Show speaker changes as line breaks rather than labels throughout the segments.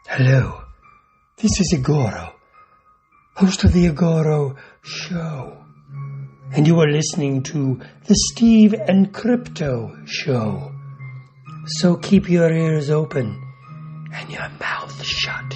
Hello, this is Igoro, host of the Igoro Show, and you are listening to the Steve and Crypto Show. So keep your ears open and your mouth shut.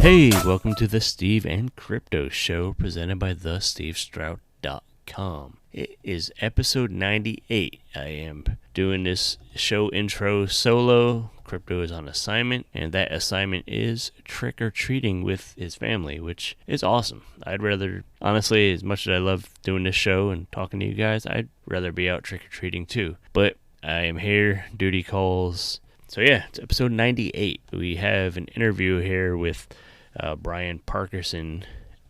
Hey, welcome to the Steve and Crypto Show presented by thestevestrout.com. It is episode 98. I am doing this show intro solo. Crypto is on assignment, and that assignment is trick-or-treating with his family, which is awesome. I'd rather, honestly, as much as I love doing this show and talking to you guys, I'd rather be out trick-or-treating too. But I am here, duty calls. So yeah, it's episode 98. We have an interview here with Bryan Parkerson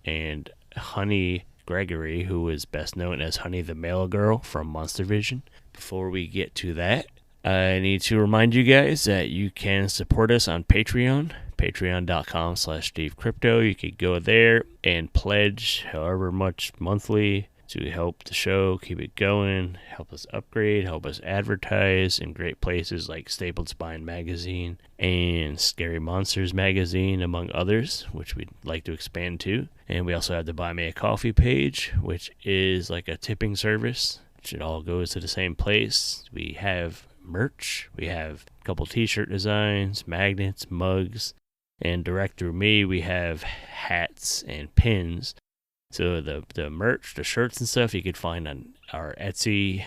and Honey Gregory, who is best known as Honey the Mail Girl from Monstervision. Before we get to that, I need to remind you guys that you can support us on Patreon, patreon.com/SteveCrypto. You could go there and pledge however much monthly to help the show, keep it going, help us upgrade, help us advertise in great places like Stapled Spine Magazine and Scary Monsters Magazine, among others, which we'd like to expand to. And we also have the Buy Me a Coffee page, which is like a tipping service. It all goes to the same place. We have merch. We have a couple t-shirt designs, magnets, mugs, and direct through me, we have hats and pins. So the merch, the shirts and stuff, you could find on our Etsy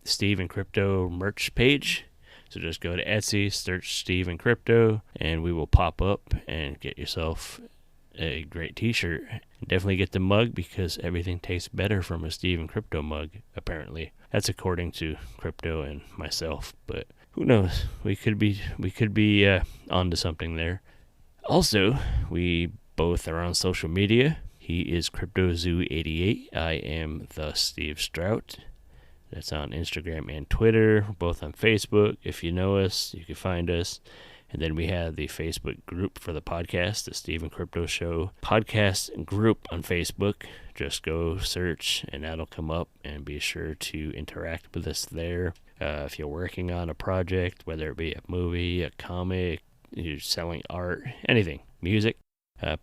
Steve and Crypto merch page. So just go to Etsy, search Steve and Crypto, and we will pop up and get yourself a great t-shirt. Definitely get the mug because everything tastes better from a Steve and Crypto mug, apparently. That's according to Crypto and myself, but who knows? We could be onto something there. Also, we both are on social media. He is CryptoZoo88. I am the Steve Strout. That's on Instagram and Twitter. We're both on Facebook. If you know us, you can find us. And then we have the Facebook group for the podcast, the Steve and Crypto Show podcast group on Facebook. Just go search and that'll come up, and be sure to interact with us there. If you're working on a project, whether it be a movie, a comic, you're selling art, anything, music,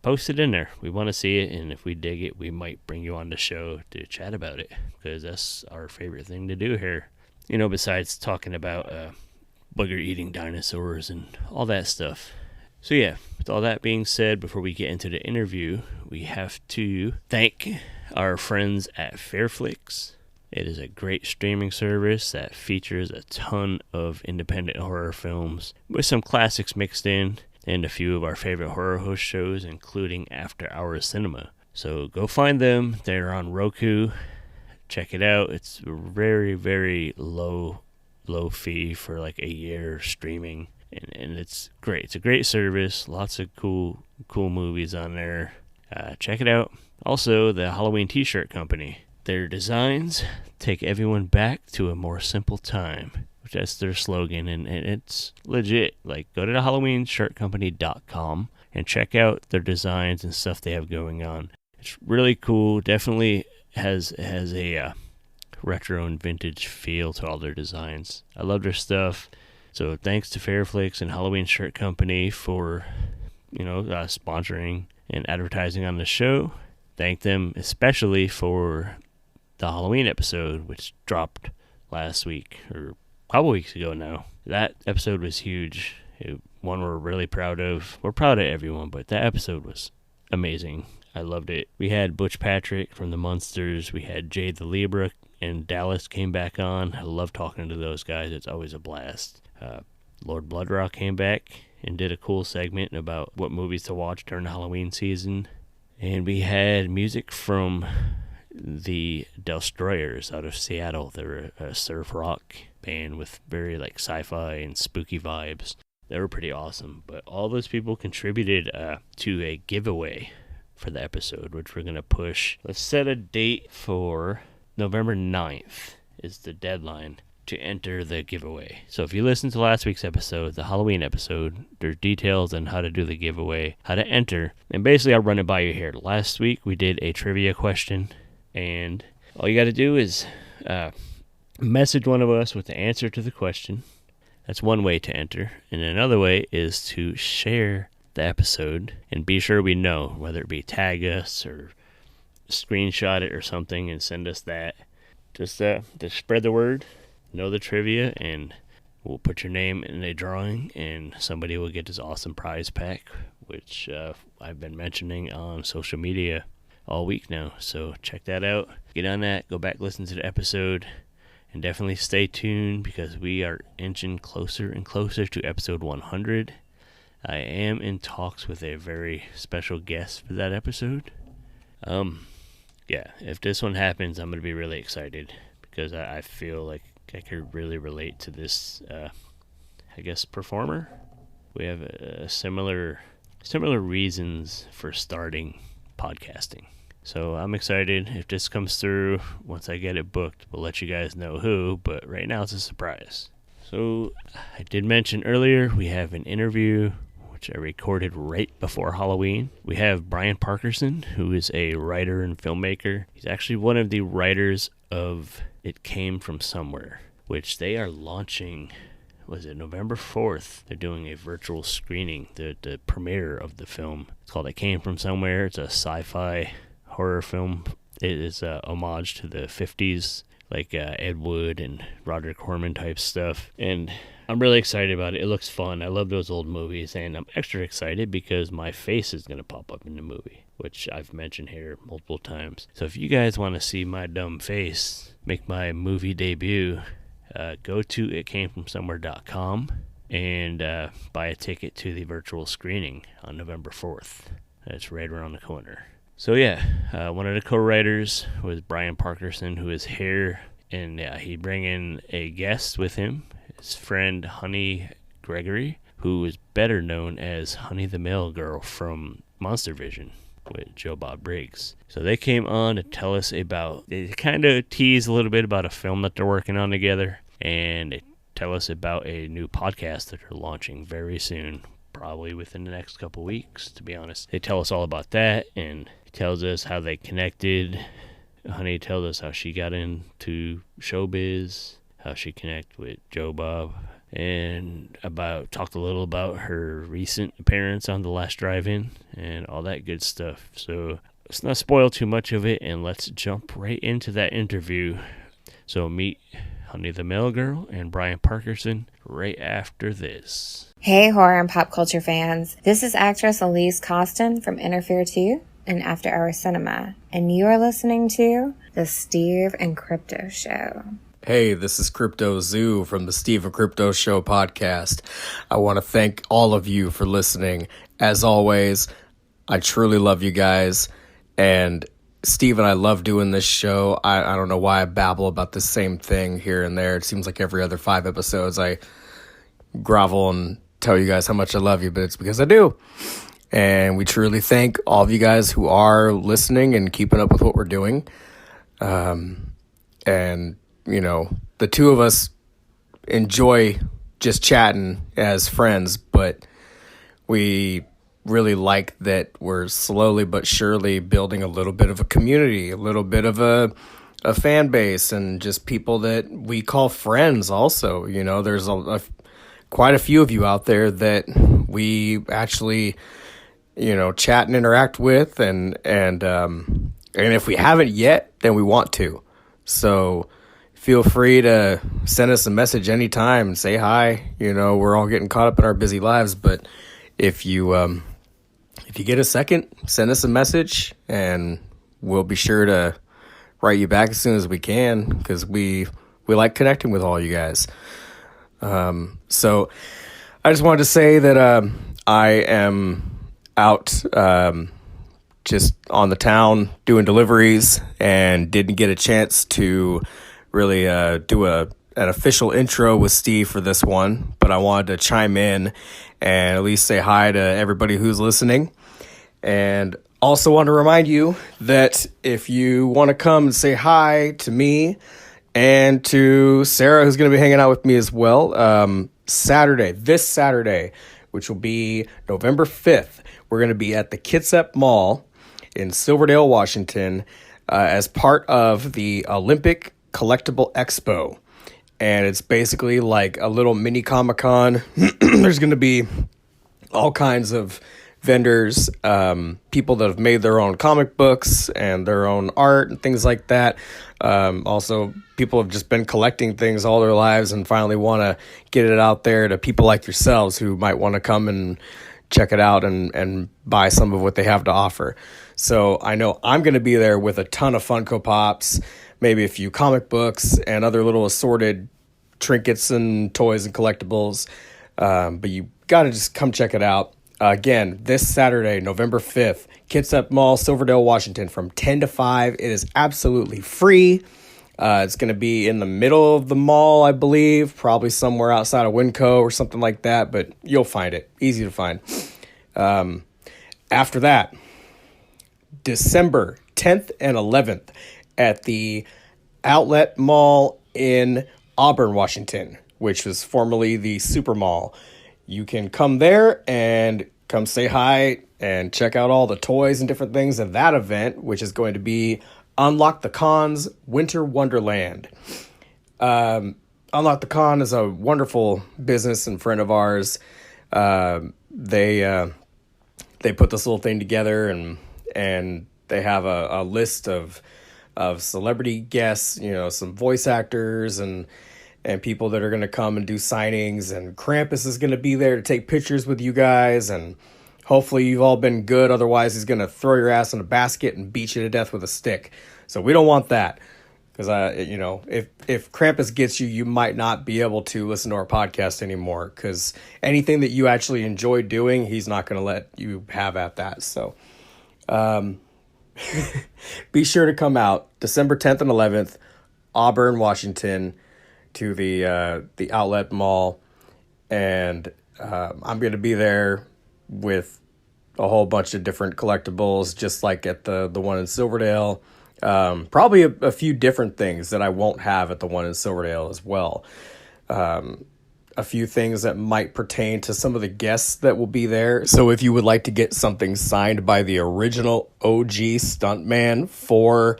post it in there. We want to see it, and if we dig it, we might bring you on the show to chat about it, because that's our favorite thing to do here. You know, besides talking about booger-eating dinosaurs and all that stuff. So yeah, with all that being said, before we get into the interview, we have to thank our friends at Fairflix. It is a great streaming service that features a ton of independent horror films with some classics mixed in, and a few of our favorite horror host shows, including After Hours Cinema. So go find them. They're on Roku. Check it out. It's very, very low fee for like a year streaming, and it's great. It's a great service. Lots of cool movies on there. Check it out. Also, the Halloween t-shirt company. Their designs take everyone back to a more simple time. That's their slogan, and it's legit. Like, go to the HalloweenShirtCompany.com and check out their designs and stuff they have going on. It's really cool. Definitely has a retro and vintage feel to all their designs. I love their stuff. So thanks to Fairflix and Halloween Shirt Company for sponsoring and advertising on the show. Thank them especially for the Halloween episode, which dropped last week, or a couple weeks ago now. That episode was huge. One we're really proud of. We're proud of everyone, but that episode was amazing. I loved it. We had Butch Patrick from the Munsters. We had Jay the Libra and Dallas came back on. I love talking to those guys. It's always a blast. Lord Bloodrock came back and did a cool segment about what movies to watch during the Halloween season. And we had music from the Destroyers out of Seattle. They're a surf rock band with very sci-fi and spooky vibes. They were pretty awesome. But all those people contributed to a giveaway for the episode, which we're going to push. Let's set a date for November 9th is the deadline to enter the giveaway. So if you listen to last week's episode, the Halloween episode, there's details on how to do the giveaway, how to enter, and basically I'll run it by you here. Last week we did a trivia question, and all you got to do is message one of us with the answer to the question. That's one way to enter. And another way is to share the episode and be sure we know, whether it be tag us or screenshot it or something and send us that. Just to spread the word, know the trivia, and we'll put your name in a drawing and somebody will get this awesome prize pack, which I've been mentioning on social media all week now. So check that out. Get on that. Go back, listen to the episode. And definitely stay tuned because we are inching closer and closer to episode 100. I am in talks with a very special guest for that episode. Yeah, if this one happens, I'm going to be really excited because I feel like I could really relate to this, performer. We have similar reasons for starting podcasting. So I'm excited. If this comes through, once I get it booked, we'll let you guys know who, but right now it's a surprise. So I did mention earlier, we have an interview, which I recorded right before Halloween. We have Bryan Parkerson, who is a writer and filmmaker. He's actually one of the writers of It Came From Somewhere, which they are launching, November 4th? They're doing a virtual screening, the premiere of the film. It's called It Came From Somewhere. It's a sci-fi horror film. It is a homage to the 50s, like Ed Wood and Roger Corman type stuff. And I'm really excited about it. It looks fun. I love those old movies, and I'm extra excited because my face is going to pop up in the movie, which I've mentioned here multiple times. So if you guys want to see my dumb face make my movie debut, go to itcamefromsomewhere.com and buy a ticket to the virtual screening on November 4th. That's right around the corner. So yeah, one of the co-writers was Bryan Parkerson, who is here, and he bring in a guest with him, his friend Honey Gregory, who is better known as Honey the Mail Girl from Monstervision with Joe Bob Briggs. So they came on to tell us they kind of tease a little bit about a film that they're working on together, and they tell us about a new podcast that they're launching very soon, probably within the next couple weeks, to be honest. They tell us all about that, and he tells us how they connected. Honey tells us how she got into showbiz, how she connected with Joe Bob, and talked a little about her recent appearance on The Last Drive-In and all that good stuff. So let's not spoil too much of it, and let's jump right into that interview. So meet Honey the Mail Girl and Bryan Parkerson right after this.
Hey, horror and pop culture fans. This is actress Elise Costin from Interfere 2 and After Hours Cinema, and you are listening to The Steve and Crypto Show.
Hey, this is Crypto Zoo from the Steve and Crypto Show podcast. I want to thank all of you for listening. As always, I truly love you guys, and Steve and I love doing this show. I don't know why I babble about the same thing here and there. It seems like every other 5 episodes I grovel and tell you guys how much I love you, but it's because I do. And we truly thank all of you guys who are listening and keeping up with what we're doing. And, you know, the two of us enjoy just chatting as friends, but we really like that we're slowly but surely building a little bit of a community, a little bit of a fan base, and just people that we call friends also. You know, there's quite a few of you out there that we actually, you know, chat and interact with, and if we haven't yet, then we want to. So feel free to send us a message anytime, say hi. You know, we're all getting caught up in our busy lives, but if you get a second, send us a message, and we'll be sure to write you back as soon as we can, because we like connecting with all you guys. So I just wanted to say that I am out just on the town doing deliveries and didn't get a chance to really do an official intro with Steve for this one, but I wanted to chime in and at least say hi to everybody who's listening. And also want to remind you that if you want to come and say hi to me And to Sarah, who's going to be hanging out with me as well. This Saturday, which will be November 5th, we're going to be at the Kitsap Mall in Silverdale, Washington, as part of the Olympic Collectible Expo. And it's basically like a little mini Comic-Con. There's going to be all kinds of vendors, people that have made their own comic books and their own art and things like that. Also, people have just been collecting things all their lives and finally want to get it out there to people like yourselves who might want to come and check it out and buy some of what they have to offer. So I know I'm going to be there with a ton of Funko Pops, maybe a few comic books and other little assorted trinkets and toys and collectibles. But you got to just come check it out. Again, this Saturday, November 5th, Kitsap Mall, Silverdale, Washington, from 10 to 5. It is absolutely free. It's going to be in the middle of the mall, I believe, probably somewhere outside of Winco or something like that, but you'll find it. Easy to find. After that, December 10th and 11th at the Outlet Mall in Auburn, Washington, which was formerly the Super Mall. You can come there and come say hi and check out all the toys and different things of that event, which is going to be Unlock the Con's Winter Wonderland. Unlock the Con is a wonderful business and friend of ours. They put this little thing together and they have a list of celebrity guests, some voice actors and people that are going to come and do signings, and Krampus is going to be there to take pictures with you guys, and hopefully you've all been good. Otherwise, he's going to throw your ass in a basket and beat you to death with a stick. So we don't want that, because if Krampus gets you, you might not be able to listen to our podcast anymore, because anything that you actually enjoy doing, he's not going to let you have at that. So be sure to come out December 10th and 11th, Auburn, Washington, to the Outlet Mall, and I'm going to be there with a whole bunch of different collectibles, just like at the one in Silverdale. Probably a few different things that I won't have at the one in Silverdale as well. A few things that might pertain to some of the guests that will be there. So if you would like to get something signed by the original OG stuntman for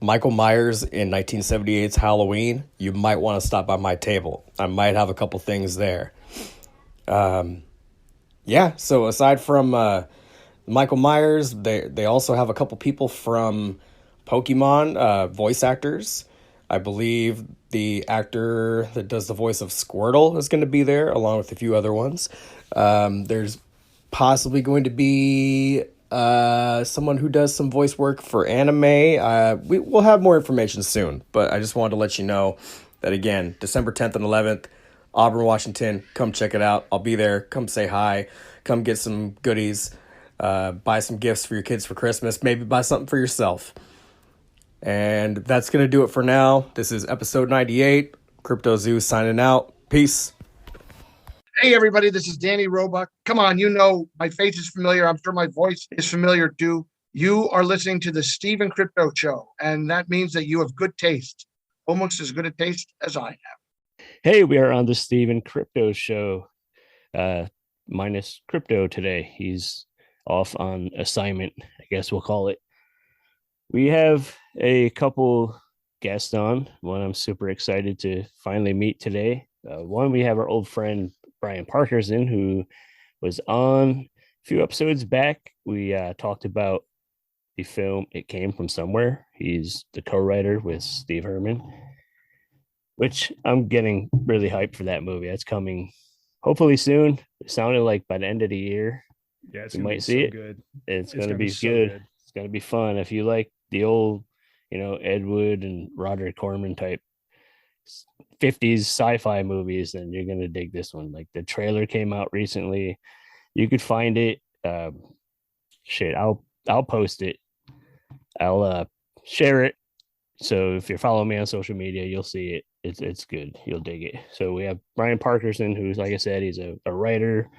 Michael Myers in 1978's Halloween, you might want to stop by my table. I might have a couple things there. So aside from Michael Myers, they also have a couple people from Pokemon, voice actors. I believe the actor that does the voice of Squirtle is going to be there, along with a few other ones. There's possibly going to be someone who does some voice work for anime. We'll have more information soon, but I just wanted to let you know that, again, December 10th and 11th, Auburn, Washington. Come check it out. I'll be there. Come say hi. Come get some goodies. Buy some gifts for your kids for Christmas. Maybe buy something for yourself. And that's going to do it for now. This is episode 98. Crypto Zoo signing out. Peace.
Hey, everybody, this is Danny Roebuck. Come on, my face is familiar. I'm sure my voice is familiar, too. You are listening to the Steve and Crypto Show, and that means that you have good taste, almost as good a taste as I have.
Hey, we are on the Steve and Crypto Show, minus Crypto today. He's off on assignment, I guess we'll call it. We have a couple guests on. One I'm super excited to finally meet today. One, we have our old friend, Bryan Parkerson, who was on a few episodes back. We talked about the film It Came From Somewhere. He's the co-writer with Steve Herman, which I'm getting really hyped for that movie. That's coming hopefully soon. It sounded like by the end of the year.
Yeah, it's
you
gonna
might
be
see
so
it.
good.
It's going to be
so
good. It's going to be fun. If you like the old, Ed Wood and Roger Corman type 50s sci-fi movies, then you're going to dig this one. Like, the trailer came out recently. You could find it. I'll post it. I'll share it. So if you're following me on social media, you'll see it. It's good. You'll dig it. So we have Bryan Parkerson, who's, like I said, he's a writer,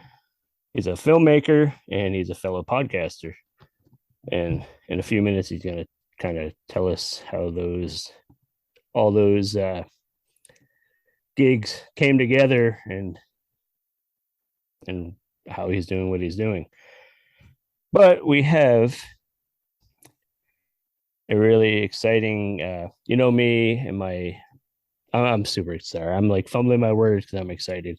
he's a filmmaker, and he's a fellow podcaster. And in a few minutes, he's going to kind of tell us how those all those gigs came together and how he's doing what he's doing. But we have a really exciting, me and I'm super excited. I'm like fumbling my words because I'm excited.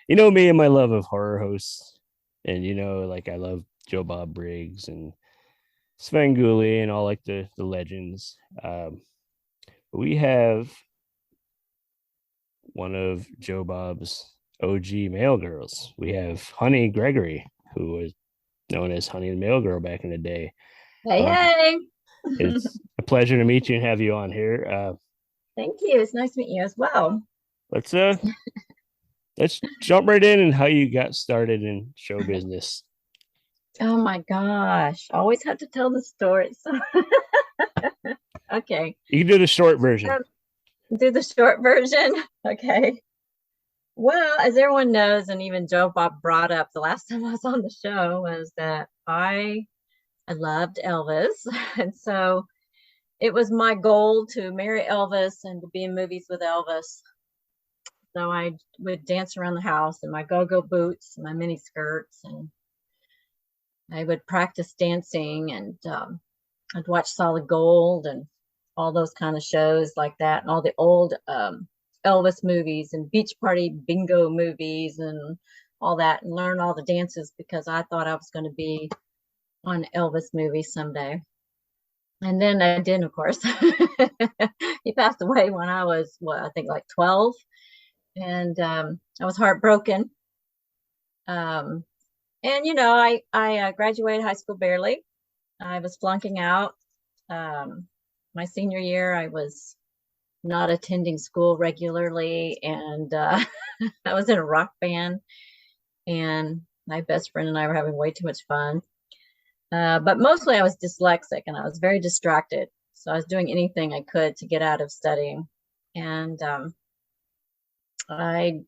Me and my love of horror hosts, and like I love Joe Bob Briggs and Sven Gulli and all like the legends. We have one of Joe Bob's OG male girls. We have Honey Gregory, who was known as Honey the Mail Girl back in the day.
Hey.
It's a pleasure to meet you and have you on here.
Thank you. It's nice to meet you as well.
Let's jump right in and how you got started in show business.
Oh my gosh. Always have to tell the story. So okay.
You can do the short version.
Do the short version. Okay. Well, as everyone knows, and even Joe Bob brought up the last time I was on the show, was that I loved Elvis. And so it was my goal to marry Elvis and to be in movies with Elvis. So I would dance around the house in my go-go boots, my mini skirts, and I would practice dancing, and I'd watch Solid Gold and all those kind of shows like that, and all the old Elvis movies and beach party bingo movies and all that, and learn all the dances because I thought I was going to be on Elvis movies someday. And then I didn't, of course. He passed away when I was, I think like 12. And I was heartbroken. And, I graduated high school barely. I was flunking out. My senior year, I was not attending school regularly. And I was in a rock band. And my best friend and I were having way too much fun. But mostly I was dyslexic and I was very distracted. So I was doing anything I could to get out of studying. And I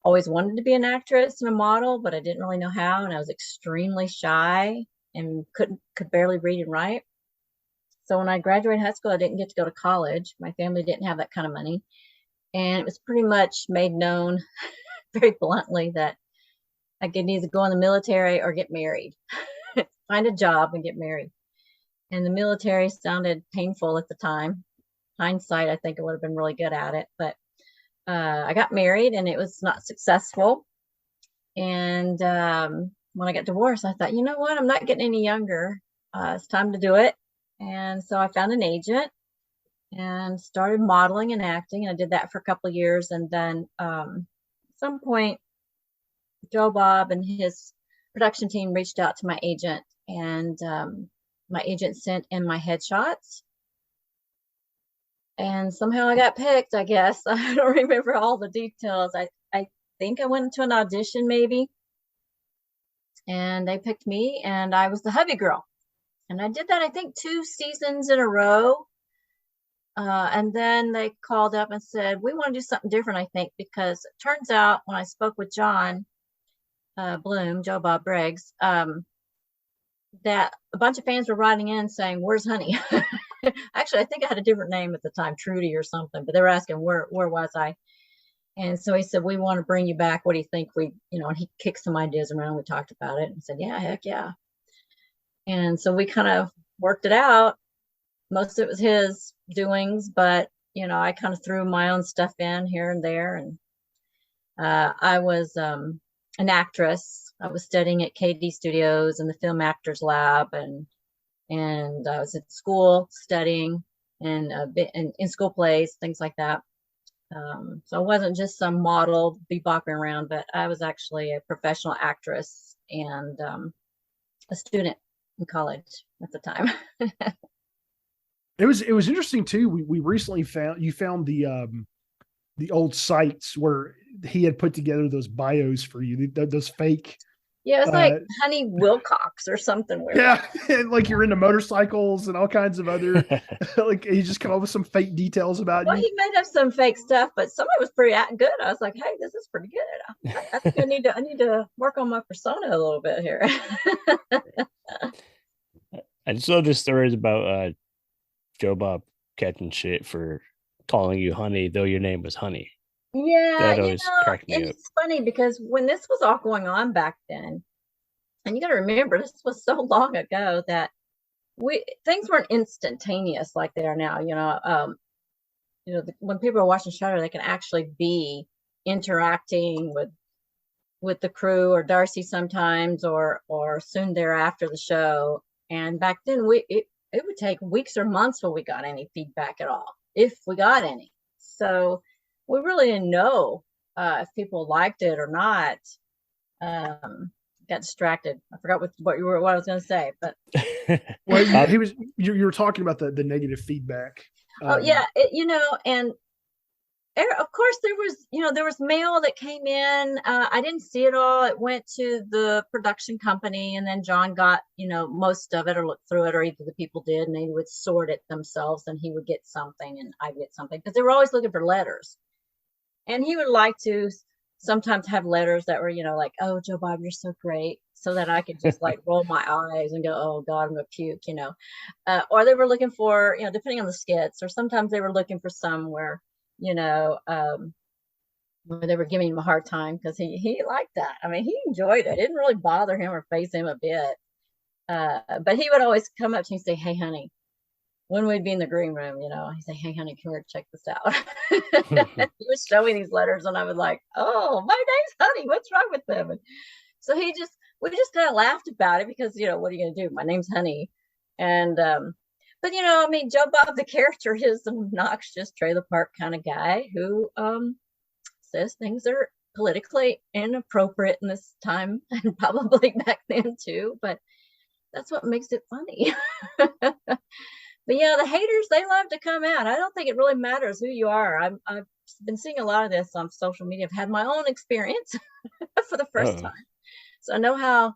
always wanted to be an actress and a model, but I didn't really know how. And I was extremely shy and could barely read and write. So when I graduated high school, I didn't get to go to college. My family didn't have that kind of money. And it was pretty much made known very bluntly that I could either go in the military or get married. Find a job and get married. And the military sounded painful at the time. Hindsight, I think I would have been really good at it. But I got married and it was not successful. And when I got divorced, I thought, you know what? I'm not getting any younger. It's time to do it. And so I found an agent and started modeling and acting. And I did that for a couple of years. And then at some point, Joe Bob and his production team reached out to my agent, and my agent sent in my headshots. And somehow I got picked, I guess. I don't remember all the details. I think I went to an audition maybe. And they picked me, and I was the hubby girl. And I did that, I think, 2 seasons in a row. And then they called up and said, we want to do something different, I think, because it turns out when I spoke with John Bloom, Joe Bob Briggs, that a bunch of fans were writing in saying, where's Honey? Actually, I think I had a different name at the time, Trudy or something, but they were asking where was I? And so he said, we want to bring you back. What do you think? And he kicked some ideas around. We talked about it and said, yeah, heck yeah. And so we kind of worked it out. Most of it was his doings, but, I kind of threw my own stuff in here and there. And I was an actress. I was studying at KD Studios in the Film Actors Lab, and I was at school studying and in school plays, things like that. So I wasn't just some model bebopping around, but I was actually a professional actress and a student in college at the time.
It was interesting too. We recently found the old sites where he had put together those bios for you, those fake.
Yeah, it's like Honey Wilcox or something weird.
Yeah, like you're into motorcycles and all kinds of other. Like he just come up with some fake details about you.
He made up some fake stuff, but some of it was pretty good. I was like, hey, this is pretty good. I think I need to work on my persona a little bit here.
I just love the stories about Joe Bob catching shit for calling you Honey, though your name was Honey.
Yeah,
That always cracked me
and
up.
it's funny because when this was all going on back then, and you got to remember, this was so long ago that things weren't instantaneous like they are now. When people are watching Shutter, they can actually be interacting with the crew or Darcy sometimes, or soon thereafter the show. And back then, it would take weeks or months before we got any feedback at all, if we got any. So we really didn't know if people liked it or not. Got distracted. I forgot what I was going to say, but
well, you were talking about the negative feedback.
Yeah, and of course there was mail that came in. I didn't see it all. It went to the production company, and then John got most of it, or looked through it, or either the people did, and they would sort it themselves, and he would get something and I'd get something, because they were always looking for letters. And he would like to sometimes have letters that were like, "Oh, Joe Bob, you're so great," so that I could just like roll my eyes and go, "Oh God, I'm gonna puke," or they were looking for, depending on the skits, or sometimes they were looking for some where where they were giving him a hard time, because he liked that. I mean, he enjoyed it. It didn't really bother him or faze him a bit. But he would always come up to me and say, "Hey, honey," when we'd be in the green room, he'd say, "Hey, honey, come here, check this out." He would show me these letters, and I was like, "Oh, my name's Honey. What's wrong with them?" And so we just kind of laughed about it, because, what are you going to do? My name's Honey. And, but, Joe Bob, the character, is an obnoxious trailer park kind of guy who says things are politically inappropriate in this time, and probably back then too, but that's what makes it funny. But yeah, the haters, they love to come out. I don't think it really matters who you are. I've been seeing a lot of this on social media. I've had my own experience for the first time. So I know how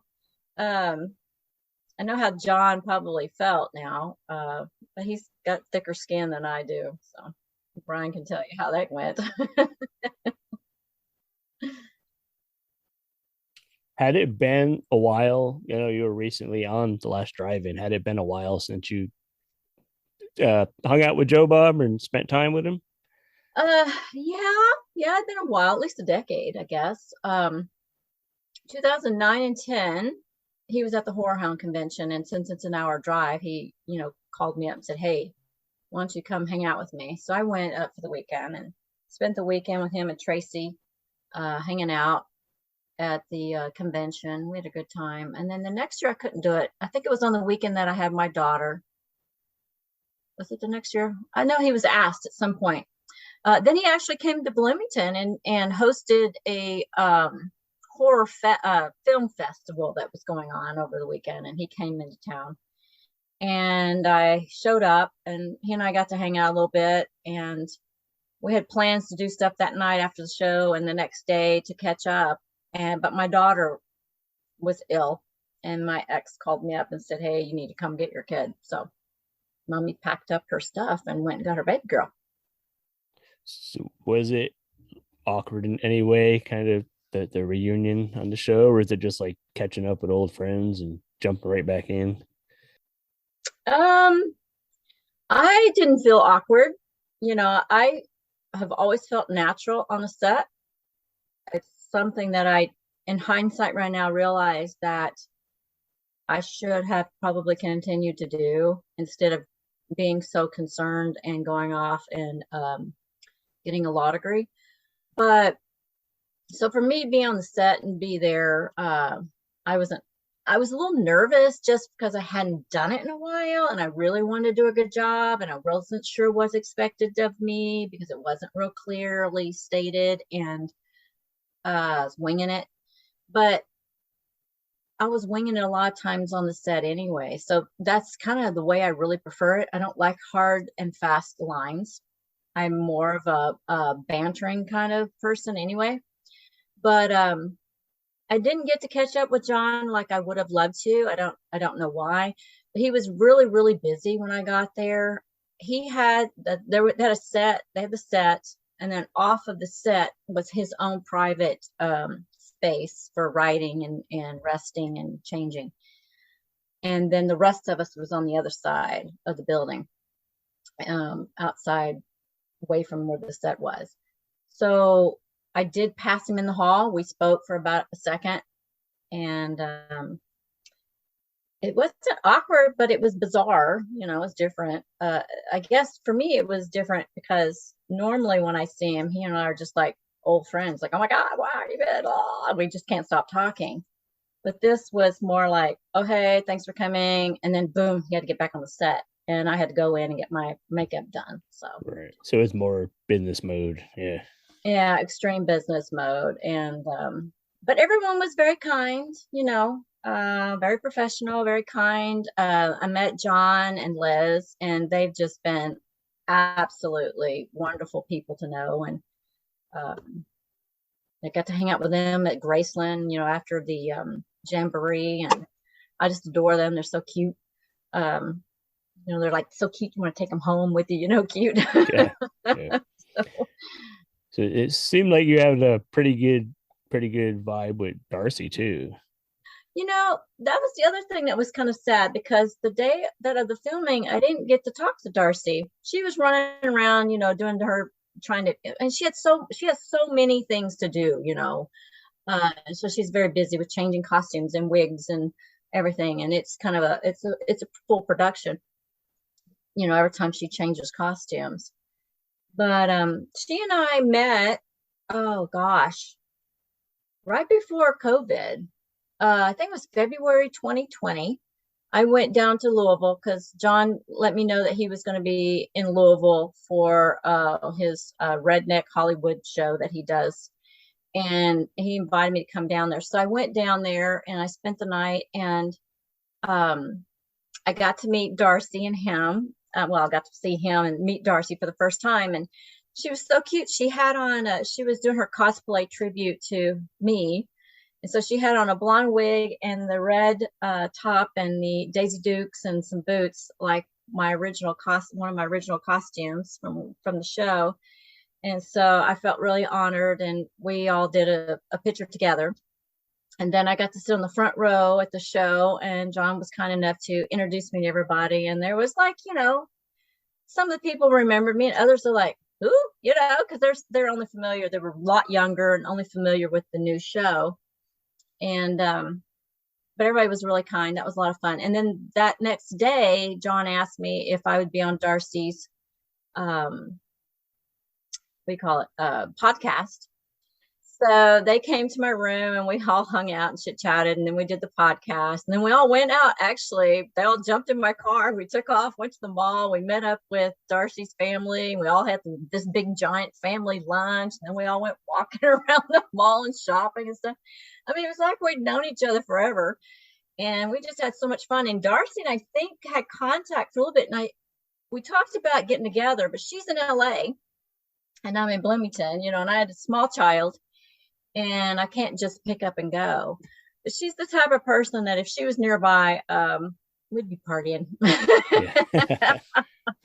John probably felt now, but he's got thicker skin than I do. So Bryan can tell you how that went.
Had it been a while, you were recently on The Last Drive-In, had it been a while since you hung out with Joe Bob and spent time with him?
Yeah, it's been a while, at least a decade, I guess. 2009 and 10, he was at the Horror Hound convention, and since it's an hour drive, he called me up and said, "Hey, why don't you come hang out with me?" So I went up for the weekend and spent the weekend with him and Tracy, hanging out at the convention. We had a good time. And then the next year I couldn't do it. I think it was on the weekend that I had my daughter. Was it the next year? I know he was asked at some point. Then he actually came to Bloomington and hosted a horror film festival that was going on over the weekend, and he came into town. And I showed up, and he and I got to hang out a little bit, and we had plans to do stuff that night after the show and the next day to catch up. But my daughter was ill, and my ex called me up and said, "Hey, you need to come get your kid." So Mommy packed up her stuff and went and got her baby girl.
So was it awkward in any way, kind of the reunion on the show, or is it just like catching up with old friends and jumping right back in?
I didn't feel awkward. I have always felt natural on a set. It's something that I, in hindsight right now, realize that I should have probably continued to do, instead of being so concerned and going off and getting a law degree. But so for me, being on the set and be there, I was a little nervous, just because I hadn't done it in a while, and I really wanted to do a good job, and I wasn't sure what's expected of me because it wasn't real clearly stated, and I was winging it. But I was winging it a lot of times on the set anyway. So that's kind of the way I really prefer it. I don't like hard and fast lines. I'm more of a bantering kind of person anyway. But I didn't get to catch up with John like I would have loved to. I don't know why. But he was really, really busy when I got there. He had they had a set. They had the set, and then off of the set was his own private space for writing and resting and changing. And then the rest of us was on the other side of the building, outside away from where the set was. So I did pass him in the hall. We spoke for about a second, and it wasn't awkward, but it was bizarre. You know, it was different. I guess for me, it was different because normally when I see him, he and I are just like old friends. Like, oh my God, why are you been? Oh, we just can't stop talking. But this was more like, oh, hey, thanks for coming. And then boom, he had to get back on the set. And I had to go in and get my makeup done. So,
right. So it's more business mode. Yeah.
Yeah, extreme business mode. And, but everyone was very kind, you know, very professional, very kind. I met John and Liz, and they've just been absolutely wonderful people to know. And I got to hang out with them at Graceland, you know, after the jamboree, and I just adore them. They're so cute. You know, they're like so cute. You want to take them home with you, you know, cute.
Yeah. Yeah. So it seemed like you had a pretty good vibe with Darcy too.
You know, that was the other thing that was kind of sad, because the day that of the filming, I didn't get to talk to Darcy. She was running around, you know, doing her trying to, and she has so many things to do, you know. So she's very busy with changing costumes and wigs and everything, and it's kind of it's a full production, you know, every time she changes costumes. But she and I met, oh gosh, right before COVID. I think it was February 2020. I went down to Louisville because John let me know that he was going to be in Louisville for his Redneck Hollywood show that he does. And he invited me to come down there. So I went down there and I spent the night, and I got to meet Darcy and him. Well, I got to see him and meet Darcy for the first time. And she was so cute. She had on, she was doing her cosplay tribute to me. And so she had on a blonde wig and the red top and the Daisy Dukes and some boots, like my original one of my original costumes from the show. And so I felt really honored, and we all did a picture together. And then I got to sit on the front row at the show, and John was kind enough to introduce me to everybody. And there was like, you know, some of the people remembered me, and others are like, who? You know, because they're only familiar. They were a lot younger and only familiar with the new show. And but everybody was really kind. That was a lot of fun. And then that next day, John asked me if I would be on Darcy's podcast. So they came to my room and we all hung out and chit chatted, and then we did the podcast, and then we all went out. Actually, they all jumped in my car. We took off, went to the mall. We met up with Darcy's family. We all had this big giant family lunch, and then we all went walking around the mall and shopping and stuff. I mean, it was like we'd known each other forever, and we just had so much fun. And Darcy and I think had contact for a little bit, and we talked about getting together, but she's in LA and I'm in Bloomington, you know, and I had a small child, and I can't just pick up and go. But she's the type of person that if she was nearby, we'd be partying.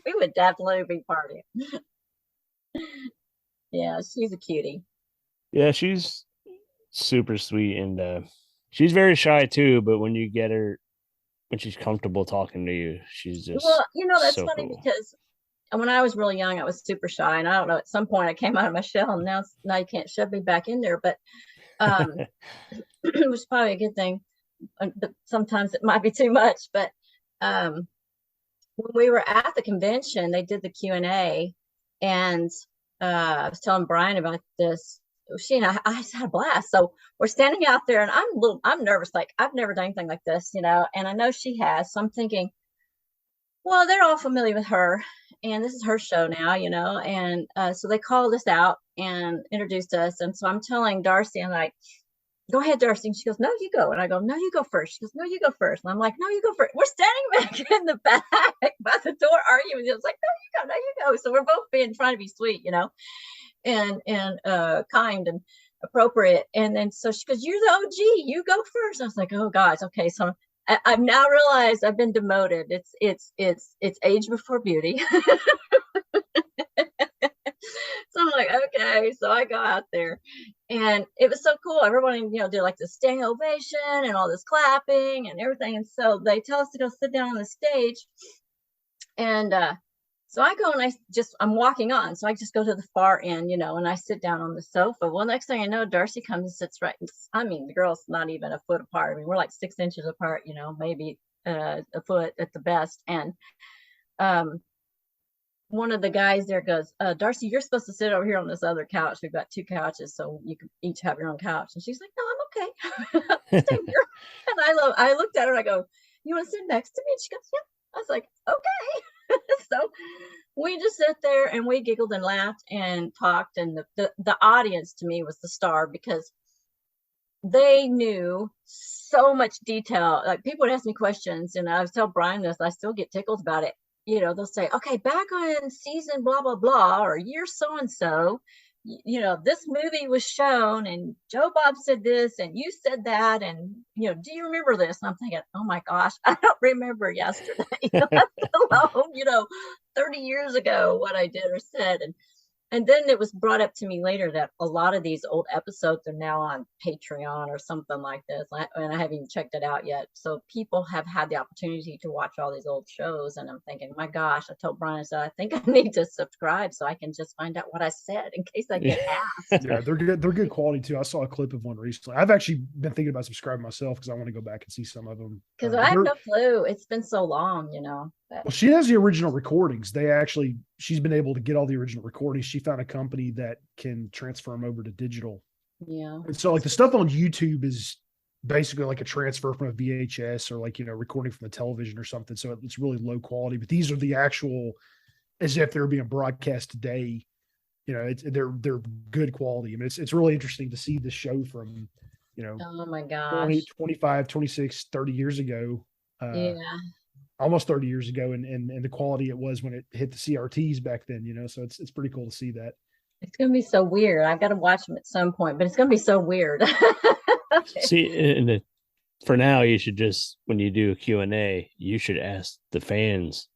We would definitely be partying. Yeah, she's a cutie.
Yeah, she's super sweet, and she's very shy too. But when you get her, when she's comfortable talking to you, she's just,
well, you know, that's
so
funny
cool.
Because when I was really young, I was super shy, and I don't know, at some point I came out of my shell, and now you can't shove me back in there, but it was probably a good thing, but sometimes it might be too much. But when we were at the convention, they did the Q&A, and I was telling Bryan about this. She and I just had a blast. So we're standing out there, and I'm nervous, like I've never done anything like this, you know, and I know she has. So I'm thinking, well, they're all familiar with her, and this is her show now, you know. And so they called us out and introduced us. And so I'm telling Darcy, I'm like, go ahead, Darcy. And she goes, no, you go. And I go, no, you go first. She goes, no, you go first. And I'm like, no, you go first. We're standing back in the back by the door arguing. It was like, no, you go. So we're both trying to be sweet, you know, and kind and appropriate. And then so she goes, you're the OG, you go first. I was like, oh gosh, okay. So I've now realized I've been demoted. It's age before beauty. So I'm like, okay. So I go out there, and it was so cool. Everyone, you know, did like the standing ovation and all this clapping and everything. And so they tell us to go sit down on the stage, and So I go and I'm walking on. So I just go to the far end, and I sit down on the sofa. Well, next thing I know, Darcy comes and sits right. I mean, the girl's not even a foot apart. I mean, we're like 6 inches apart, maybe a foot at the best. And one of the guys there goes, Darcy, you're supposed to sit over here on this other couch. We've got 2 couches, so you can each have your own couch. And she's like, no, I'm okay. Stay here. And I looked at her and I go, you want to sit next to me? And she goes, yeah. I was like, okay. So we just sit there and we giggled and laughed and talked. And the audience to me was the star, because they knew so much detail. Like, people would ask me questions, and I would tell Bryan this, I still get tickled about it. They'll say, okay, back on season blah, blah, blah, or year so-and-so, this movie was shown and Joe Bob said this and you said that. And, do you remember this? And I'm thinking, oh my gosh, I don't remember yesterday, let alone, 30 years ago what I did or said. And then it was brought up to me later that a lot of these old episodes are now on Patreon or something like this. And I haven't even checked it out yet. So people have had the opportunity to watch all these old shows. And I'm thinking, my gosh, I told Bryan, I said, I think I need to subscribe so I can just find out what I said in case I get asked.
Yeah, they're good. They're good quality too. I saw a clip of one recently. I've actually been thinking about subscribing myself because I want to go back and see some of them.
Because I have no clue. It's been so long, But...
Well, she has the original recordings. She's been able to get all the original recordings. She found a company that can transfer them over to digital.
Yeah.
And so like the stuff on YouTube is basically like a transfer from a VHS or like, recording from the television or something. So it's really low quality, but these are the actual, as if they're being broadcast today. They're good quality. I mean, it's really interesting to see the show from,
oh my gosh,
20, 25, 26, 30 years ago.
Yeah.
Almost 30 years ago, and the quality it was when it hit the CRTs back then, so it's pretty cool to see that.
It's going to be so weird. I've got to watch them at some point, but it's going to be so weird.
See, for now, you should just, when you do a Q&A, you should ask the fans,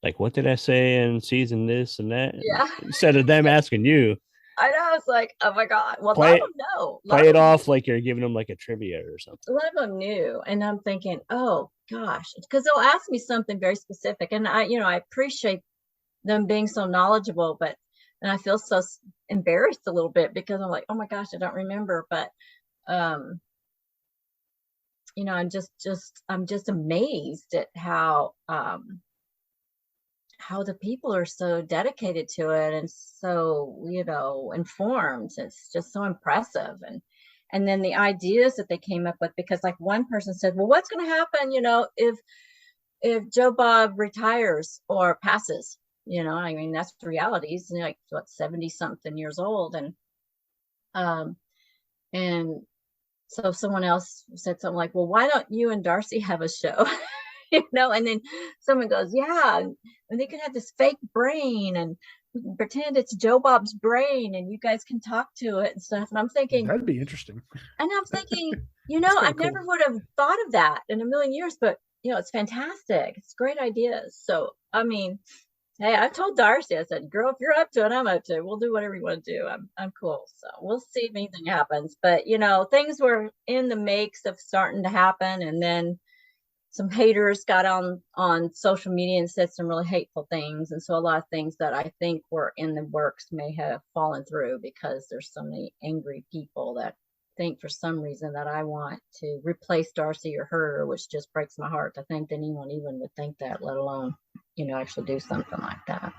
like, what did I say in season this and that?
Yeah.
Instead of them asking you.
I know. It's like, oh my God. Well, let them know.
Play it off like you're giving them like a trivia or something.
A lot of them knew. And I'm thinking, oh gosh, because they'll ask me something very specific. And I appreciate them being so knowledgeable, and I feel so embarrassed a little bit because I'm like, oh my gosh, I don't remember. But, I'm just amazed at how the people are so dedicated to it and so, informed. It's just so impressive. And then the ideas that they came up with, because like one person said, well, what's going to happen, if Joe Bob retires or passes, I mean, that's the reality. He's like, 70 something years old. And so someone else said something like, well, why don't you and Darcy have a show? And then someone goes, yeah, and they can have this fake brain and pretend it's Joe Bob's brain and you guys can talk to it and stuff. And I'm thinking,
that'd be interesting.
And I'm thinking, I never would have thought of that in a million years, but it's fantastic. It's great ideas. So, I mean, hey, I told Darcy, I said, girl, if you're up to it, I'm up to it. We'll do whatever you want to do. I'm cool. So we'll see if anything happens. But, things were in the makes of starting to happen. And then some haters got on social media and said some really hateful things. And so a lot of things that I think were in the works may have fallen through because there's so many angry people that think for some reason that I want to replace Darcy or her, which just breaks my heart to think that anyone even would think that, let alone, actually do something like that.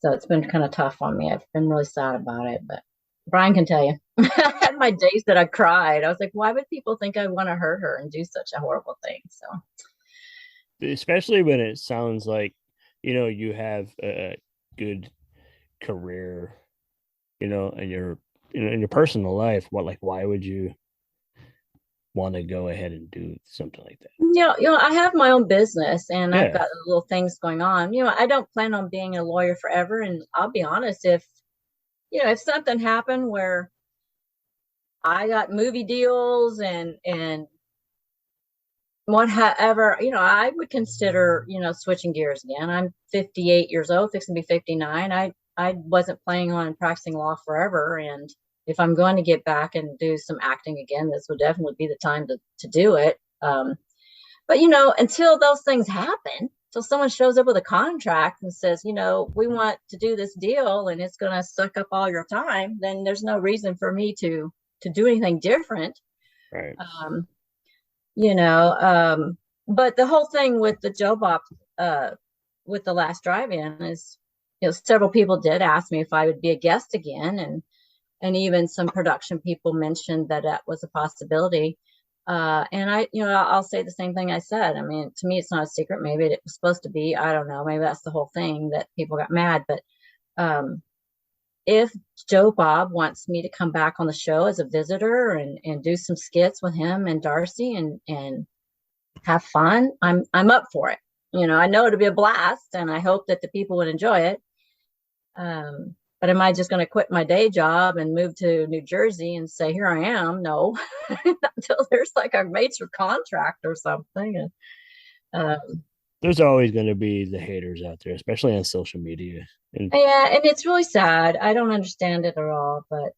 So it's been kind of tough on me. I've been really sad about it, but Bryan can tell you. I had my days that I cried. I was like, why would people think I want to hurt her and do such a horrible thing? So,
especially when it sounds like, you have a good career, in your personal life. Why would you want to go ahead and do something like that?
I have my own business and I've got little things going on. I don't plan on being a lawyer forever. And I'll be honest, if something happened where I got movie deals and whatever, I would consider, switching gears again. I'm 58 years old, fixing to be 59. I wasn't planning on practicing law forever. And if I'm going to get back and do some acting again, this would definitely be the time to do it. But, until those things happen, So someone shows up with a contract and says, we want to do this deal and it's going to suck up all your time, then there's no reason for me to do anything different.
Right.
But the whole thing with the Joe Bob, with the last drive-in is, several people did ask me if I would be a guest again. And even some production people mentioned that was a possibility. And I'll say the same thing I said. I mean, to me, it's not a secret. Maybe it was supposed to be. I don't know. Maybe that's the whole thing that people got mad. But if Joe Bob wants me to come back on the show as a visitor and do some skits with him and Darcy and have fun, I'm up for it. I know it'll be a blast, and I hope that the people would enjoy it. But am I just going to quit my day job and move to New Jersey and say, here I am? No, until there's like a major contract or something.
There's always going to be the haters out there, especially on social media. And
it's really sad. I don't understand it at all, but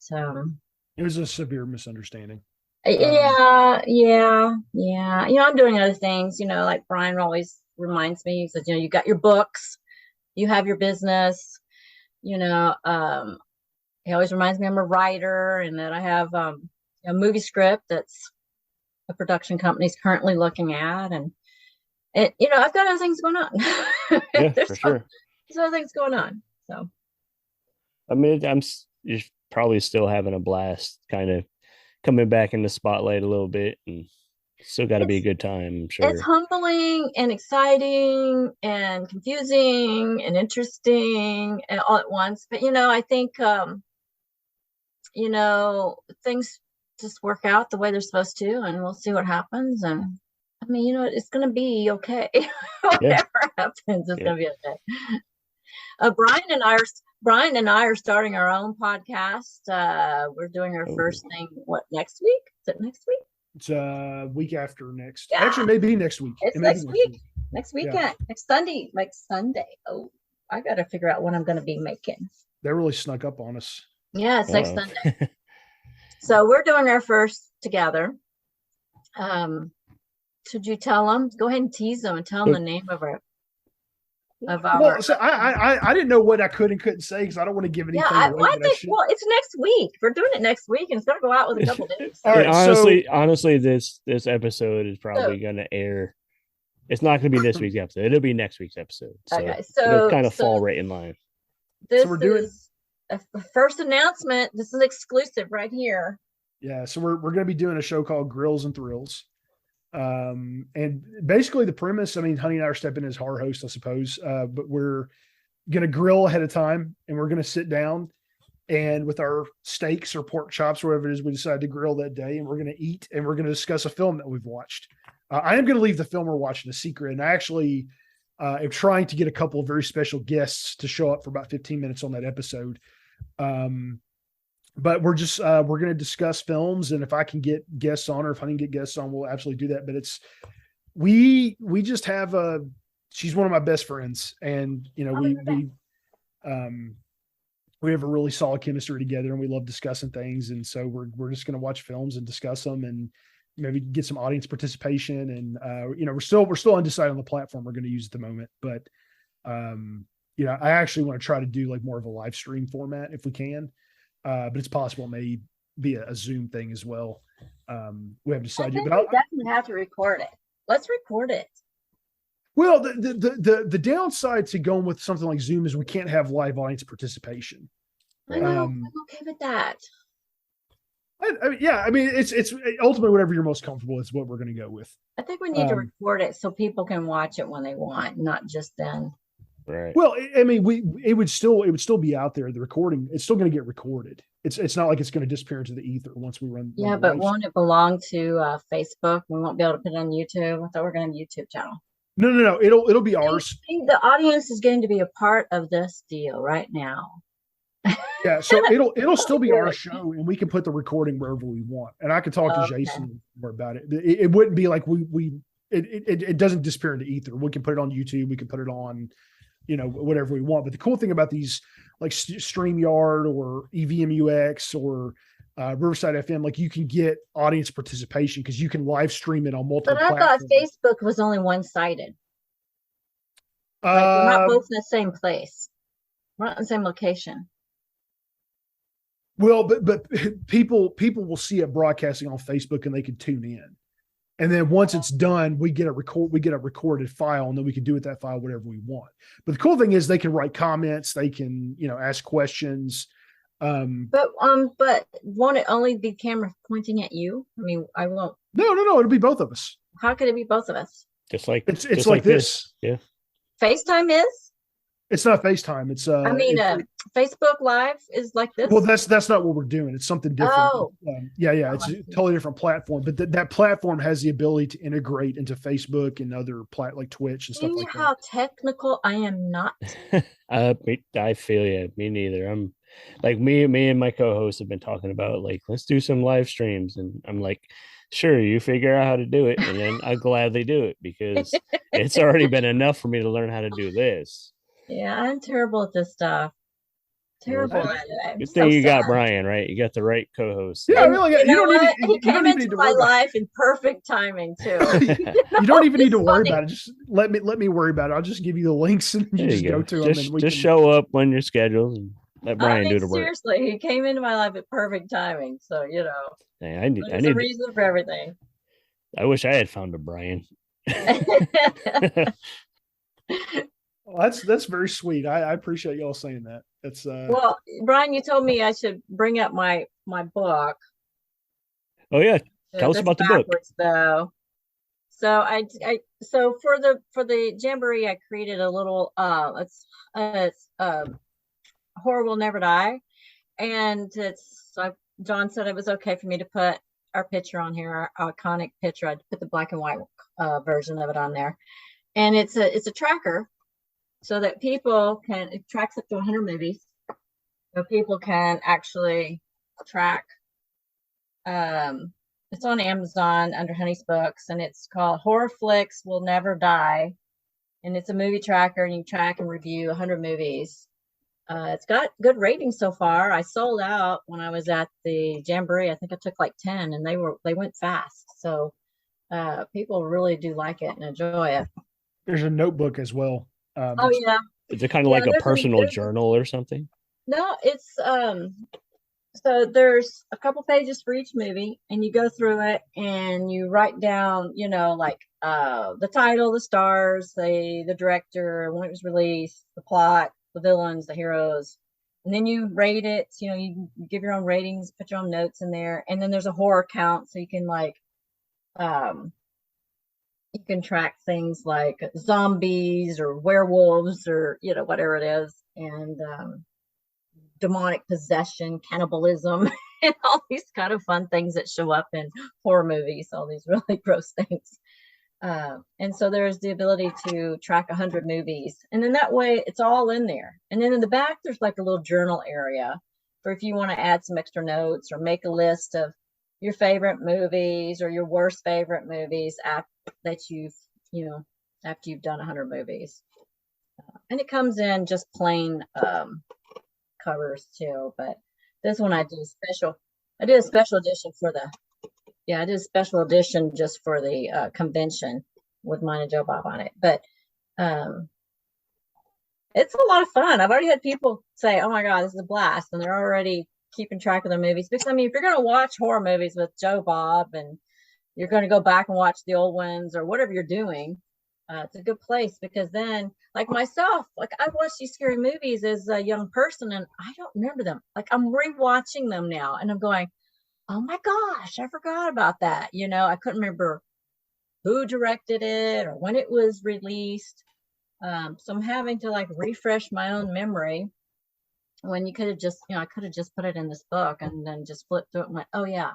it was a severe misunderstanding.
Yeah. I'm doing other things, like Bryan always reminds me. He says, you got your books, you have your business. He always reminds me I'm a writer and that I have a movie script that's a production company's currently looking at, and I've got other things going on.
Yeah, for sure.
There's other things going on. So,
I mean, you're probably still having a blast, kind of coming back in the spotlight a little bit, and still got to be a good time, I'm sure.
It's humbling and exciting and confusing and interesting and all at once. But, I think, things just work out the way they're supposed to, and we'll see what happens. And I mean, it's going to be okay. Whatever happens, it's going to be okay. Bryan and I are starting our own podcast. We're doing our first thing. What, next week? Is it next week?
It's week after next.
Yeah.
Actually, maybe next week.
It's next week. Next weekend. Next Sunday. Like Sunday. Oh, I got to figure out what I'm going to be making.
They really snuck up on us.
Yeah, it's next Sunday. So we're doing our first together. Should you tell them? Go ahead and tease them and tell them the name of our.
Well, so I didn't know what I could and couldn't say because I don't want to give anything away.
It's next week. We're doing it next week, and it's going to go out with a couple days.
All right, honestly, this episode is probably going to air. It's not going to be this week's episode. It'll be next week's episode. So, it'll kind of fall right in line.
This is a first announcement. This is exclusive right here.
Yeah, so we're going to be doing a show called Grills and Thrills. And basically the premise, I mean, Honey and I are stepping as horror hosts, I suppose, but we're going to grill ahead of time, and we're going to sit down and with our steaks or pork chops, whatever it is we decide to grill that day, and we're going to eat, and we're going to discuss a film that we've watched. I am going to leave the film we're watching a secret, and I actually am trying to get a couple of very special guests to show up for about 15 minutes on that episode. But we're just we're going to discuss films, and if I can get guests on, or if I can get guests on, we'll absolutely do that. But we just have she's one of my best friends, and we have a really solid chemistry together, and we love discussing things. And so we're just going to watch films and discuss them, and maybe get some audience participation. And we're still undecided on the platform we're going to use at the moment, but I actually want to try to do like more of a live stream format if we can. But it's possible it may be a Zoom thing as well. We haven't decided yet. But
we definitely have to record it. Let's record it.
Well, the downside to going with something like Zoom is we can't have live audience participation.
I know. I'm okay with that.
I mean, it's ultimately whatever you're most comfortable with is what we're going to go with.
I think we need to record it so people can watch it when they want, not just then.
Right.
Well, I mean, it would still be out there. The recording, it's still going to get recorded. It's not like it's going to disappear into the ether once we run.
Yeah, but won't it belong to Facebook? We won't be able to put it on YouTube. I thought we were going to have a YouTube channel.
No. It'll be ours.
The audience is going to be a part of this deal right now.
Yeah, so it'll still be our show, and we can put the recording wherever we want. And I can talk to Jason more about it. It wouldn't be like it doesn't disappear into ether. We can put it on YouTube. We can put it on, whatever we want. But the cool thing about these, like StreamYard or EVMUX or Riverside FM, like you can get audience participation because you can live stream it on multiple platforms.
But I thought Facebook was only one-sided. Like we're not both in the same place. We're not in the same location.
Well, but people will see it broadcasting on Facebook and they can tune in. And then once it's done, we get a recorded file, and then we can do with that file whatever we want. But the cool thing is they can write comments, they can, ask questions.
But won't it only be camera pointing at you? I mean, I won't.
No, it'll be both of us.
How could it be both of us?
Just like
it's like this.
Yeah.
FaceTime is?
It's not FaceTime. It's
Facebook Live is like this.
Well, that's not what we're doing. It's something different.
Oh.
It's a totally different platform. But that platform has the ability to integrate into Facebook and other like Twitch and stuff like that.
How technical I am not.
I feel you. Me neither. I'm like me and my co-host have been talking about like, let's do some live streams, and I'm like, sure, you figure out how to do it, and then I gladly do it because it's already been enough for me to learn how to do this.
Yeah, I'm terrible at this stuff. Terrible at it.
Good thing you got Bryan, right? You got the right co-host.
Yeah, I mean, like,
you don't even need to my life in perfect timing too.
You don't even need to worry about it. Just let me worry about it. I'll just give you the links and you just go to them. And
just show up when you're scheduled and let Bryan do the work.
Seriously, he came into my life at perfect timing. So
hey, I need
a reason for everything.
I wish I had found a Bryan.
Well, that's very sweet. I appreciate y'all saying that. It's
well, Bryan, you told me I should bring up my book.
Oh yeah, tell us about the book.
Though, so so for the jamboree, I created a little it's Horror Will Never Die, and it's like John said it was okay for me to put our picture on here, our iconic picture. I put the black and white version of it on there, and it's a tracker. So that people it tracks up to 100 movies. So people can actually track. It's on Amazon under Honey's Books, and it's called Horror Flicks Will Never Die. And it's a movie tracker, and you track and review 100 movies. It's got good ratings so far. I sold out when I was at the Jamboree. I think I took like 10, and they went fast. So people really do like it and enjoy it.
There's a notebook as well.
Oh yeah.
Is it kind of like a personal journal or something?
No, it's so there's a couple pages for each movie, and you go through it and you write down, like the title, the stars, the director, when it was released, the plot, the villains, the heroes, and then you rate it. You give your own ratings, put your own notes in there, and then there's a horror count, so you can you can track things like zombies or werewolves or whatever it is, and demonic possession, cannibalism, and all these kind of fun things that show up in horror movies, all these really gross things. And so there's the ability to track 100 movies, and then that way it's all in there. And then in the back there's like a little journal area for if you want to add some extra notes or make a list of your favorite movies or your worst favorite movies after you've done 100 movies. And it comes in just plain covers too, but this one I did a special edition just for the convention with mine and Joe Bob on it. But it's a lot of fun. I've already had people say, oh my God, this is a blast, and they're already keeping track of their movies. Because if you're going to watch horror movies with Joe Bob and you're going to go back and watch the old ones or whatever you're doing, it's a good place, because then, like myself, I've watched these scary movies as a young person and I don't remember them. I'm rewatching them now and I'm going, oh my gosh, I forgot about that. I couldn't remember who directed it or when it was released. So I'm having to refresh my own memory, when you could have just, I could have just put it in this book and then just flipped through it and went, oh yeah,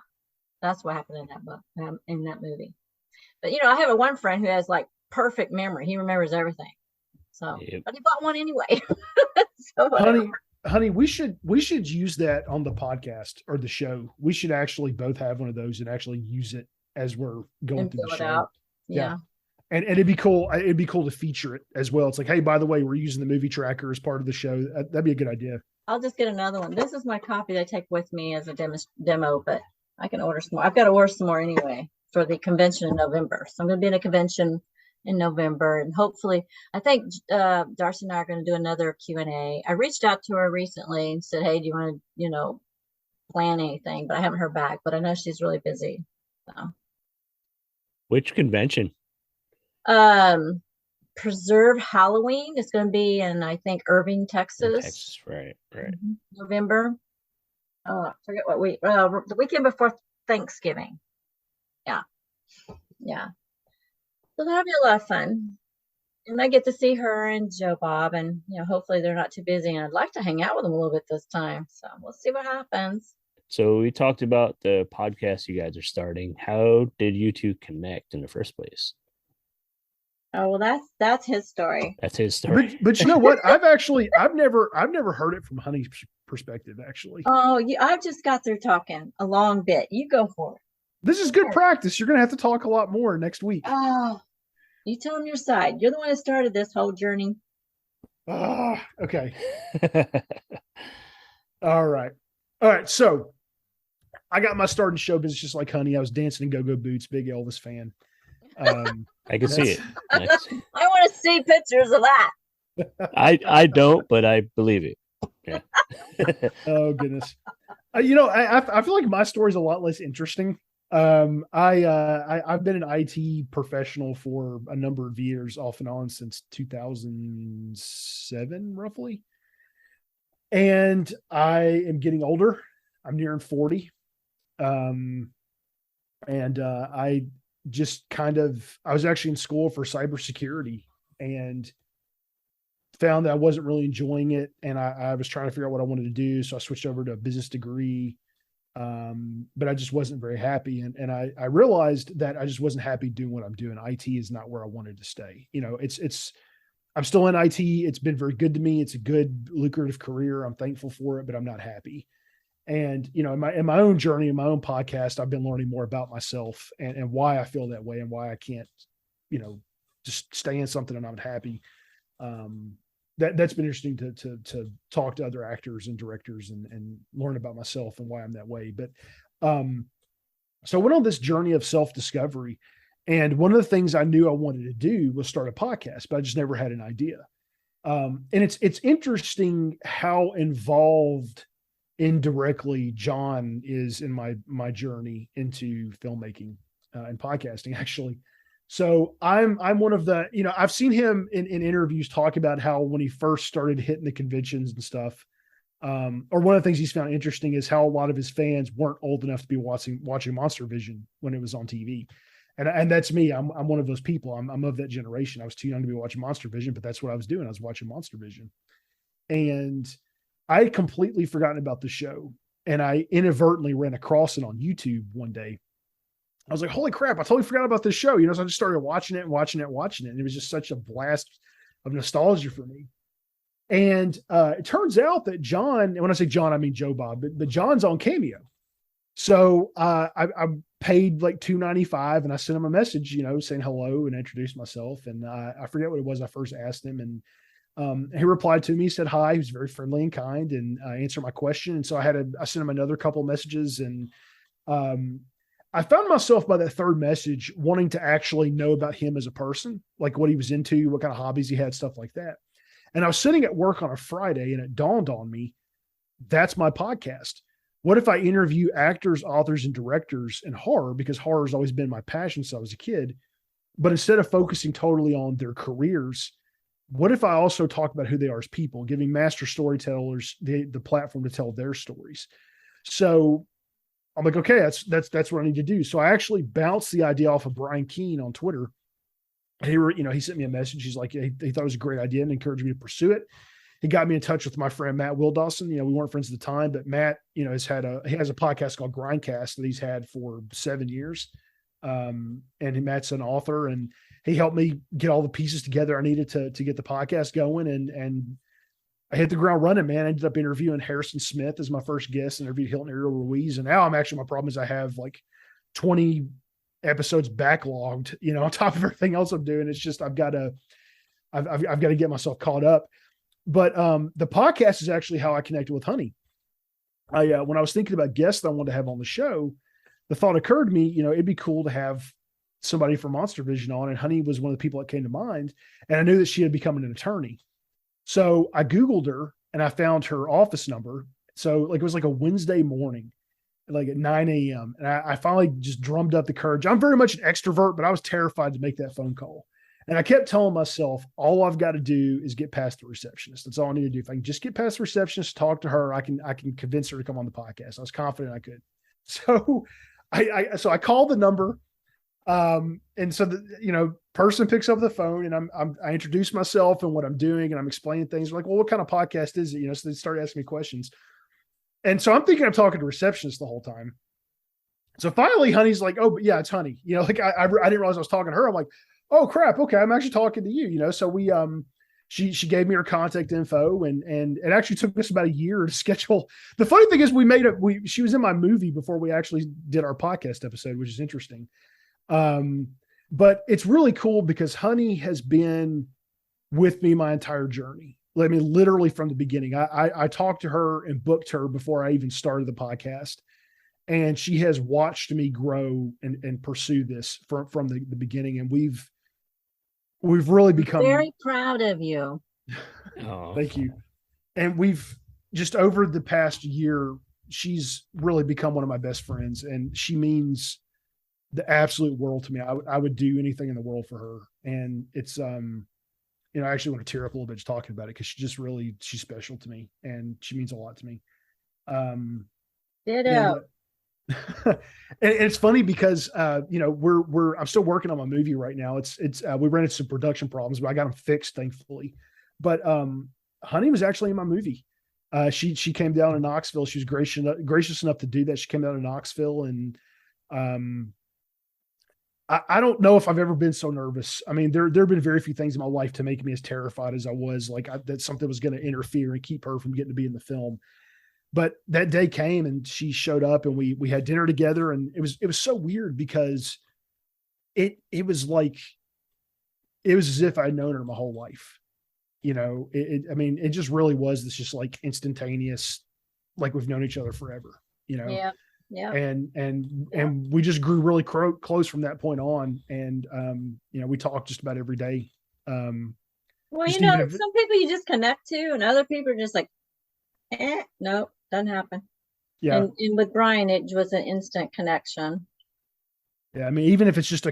that's what happened in that book, in that movie. But I have one friend who has perfect memory. He remembers everything. So, yep. But he bought one anyway. So
honey, we should use that on the podcast or the show. We should actually both have one of those and actually use it as we're going through the show.
Out. Yeah.
And it'd be cool. It'd be cool to feature it as well. It's like, hey, by the way, we're using the movie tracker as part of the show. That'd be a good idea.
I'll just get another one. This is my copy that I take with me as a demo, but I can order some more. I've got to order some more anyway for the convention in November. So I'm going to be in a convention in November, and hopefully, I think Darcy and I are going to do another Q&A. I reached out to her recently and said, "Hey, do you want to, plan anything?" But I haven't heard back. But I know she's really busy. So.
Which convention?
Preserve Halloween is going to be in, I think, Irving, Texas.
Texas, right.
November. Oh, I forget what week. The weekend before Thanksgiving. Yeah. So that'll be a lot of fun. And I get to see her and Joe Bob, and hopefully they're not too busy. And I'd like to hang out with them a little bit this time. So we'll see what happens.
So we talked about the podcast you guys are starting. How did you two connect in the first place?
Oh, well, that's his story.
That's his story.
But you know what? I've never heard it from Honey's perspective, actually.
Oh, I've just got through talking a long bit. You go for it.
This is good practice. You're going to have to talk a lot more next week.
Oh, you tell him your side. You're the one that started this whole journey.
Okay. All right. So I got my start in show business just like Honey. I was dancing in go-go boots, big Elvis fan.
I can see it.
I want to see pictures of that.
I don't, but I believe it. Yeah.
Oh goodness. I feel like my story is a lot less interesting. I've been an IT professional for a number of years, off and on, since 2007, roughly. And I am getting older. I'm nearing 40. I was actually in school for cybersecurity and found that I wasn't really enjoying it. And I was trying to figure out what I wanted to do. So I switched over to a business degree. But I just wasn't very happy. And I realized that I just wasn't happy doing what I'm doing. IT is not where I wanted to stay. I'm still in IT. It's been very good to me. It's a good, lucrative career. I'm thankful for it, but I'm not happy. And, in my own journey, in my own podcast, I've been learning more about myself and why I feel that way and why I can't, just stay in something and I'm happy. That's been interesting to talk to other actors and directors and learn about myself and why I'm that way. But, so I went on this journey of self-discovery, and one of the things I knew I wanted to do was start a podcast, but I just never had an idea. And it's interesting how involved indirectly John is in my journey into filmmaking and podcasting, actually. So I'm one of the, I've seen him in interviews talk about how when he first started hitting the conventions and stuff, or one of the things he's found interesting is how a lot of his fans weren't old enough to be watching Monstervision when it was on TV. And that's me. I'm one of those people. I'm of that generation. I was too young to be watching Monstervision, but that's what I was doing. I was watching Monstervision. And I had completely forgotten about the show. And I inadvertently ran across it on YouTube one day. I was like, holy crap, I totally forgot about this show. So I just started watching it. And it was just such a blast of nostalgia for me. And it turns out that John, and when I say John, I mean Joe Bob, but John's on Cameo. So I paid like $2.95 and I sent him a message, saying hello and introduced myself. And I forget what it was I first asked him. And he replied to me, said hi. He was very friendly and kind and answered my question. And so I sent him another couple of messages, and I found myself by that third message wanting to actually know about him as a person, like what he was into, what kind of hobbies he had, stuff like that. And I was sitting at work on a Friday and it dawned on me, that's my podcast. What if I interview actors, authors, and directors in horror, because horror has always been my passion since I was a kid, but instead of focusing totally on their careers, what if I also talk about who they are as people, giving master storytellers the platform to tell their stories? So I'm like, okay, that's what I need to do. So I actually bounced the idea off of Brian Keene on Twitter. He sent me a message. He's like, he thought it was a great idea and encouraged me to pursue it. He got me in touch with my friend, Matt Wildawson. We weren't friends at the time, but Matt, he has a podcast called Grindcast that he's had for 7 years. And Matt's an author, and he helped me get all the pieces together I needed to get the podcast going. And I hit the ground running, man. I ended up interviewing Harrison Smith as my first guest, interviewed Hilton Ariel Ruiz. And now my problem is I have like 20 episodes backlogged, on top of everything else I'm doing. It's just, I've got to get myself caught up. But the podcast is actually how I connected with Honey. When I was thinking about guests that I wanted to have on the show, the thought occurred to me, it'd be cool to have somebody from Monstervision on, and Honey was one of the people that came to mind. And I knew that she had become an attorney. So I Googled her and I found her office number. So like, it was like a Wednesday morning, like at 9 a.m. And I finally just drummed up the courage. I'm very much an extrovert, but I was terrified to make that phone call. And I kept telling myself, all I've got to do is get past the receptionist. That's all I need to do. If I can just get past the receptionist, talk to her, I can convince her to come on the podcast. I was confident I could. So I called the number. And so the, person picks up the phone, and I introduce myself and what I'm doing, and I'm explaining things. Like, well, what kind of podcast is it? So they start asking me questions. And so I'm thinking I'm talking to receptionist the whole time. So finally Honey's like, oh, but yeah, it's Honey. I didn't realize I was talking to her. I'm like, oh crap. Okay. I'm actually talking to you, so we, she gave me her contact info, and it actually took us about a year to schedule. The funny thing is she was in my movie before we actually did our podcast episode, which is interesting. But it's really cool because Honey has been with me my entire journey. I mean, literally from the beginning. I talked to her and booked her before I even started the podcast. And she has watched me grow and pursue this from the beginning. And we've really become
very proud of you.
Oh.
Thank you. And we've just over the past year, she's really become one of my best friends, and she means the absolute world to me. I would do anything in the world for her. And it's, I actually want to tear up a little bit just talking about it, because she's special to me, and she means a lot to me.
Ditto.
And it's funny because, I'm still working on my movie right now. We ran into some production problems, but I got them fixed, thankfully. But, Honey was actually in my movie. She came down to Knoxville. She was gracious enough to do that. She came down to Knoxville, and, I don't know if I've ever been so nervous. I mean, there have been very few things in my life to make me as terrified as I was, that something was going to interfere and keep her from getting to be in the film. But that day came, and she showed up, and we had dinner together, and it was so weird because it was as if I'd known her my whole life. It just really was this just like instantaneous, like we've known each other forever,
Yeah. Yeah.
And we just grew really close from that point on. And, we talk just about every day.
Well, some people you just connect to, and other people are just like, no, doesn't happen.
Yeah.
And with Bryan, it was an instant connection.
Yeah. I mean, even if it's just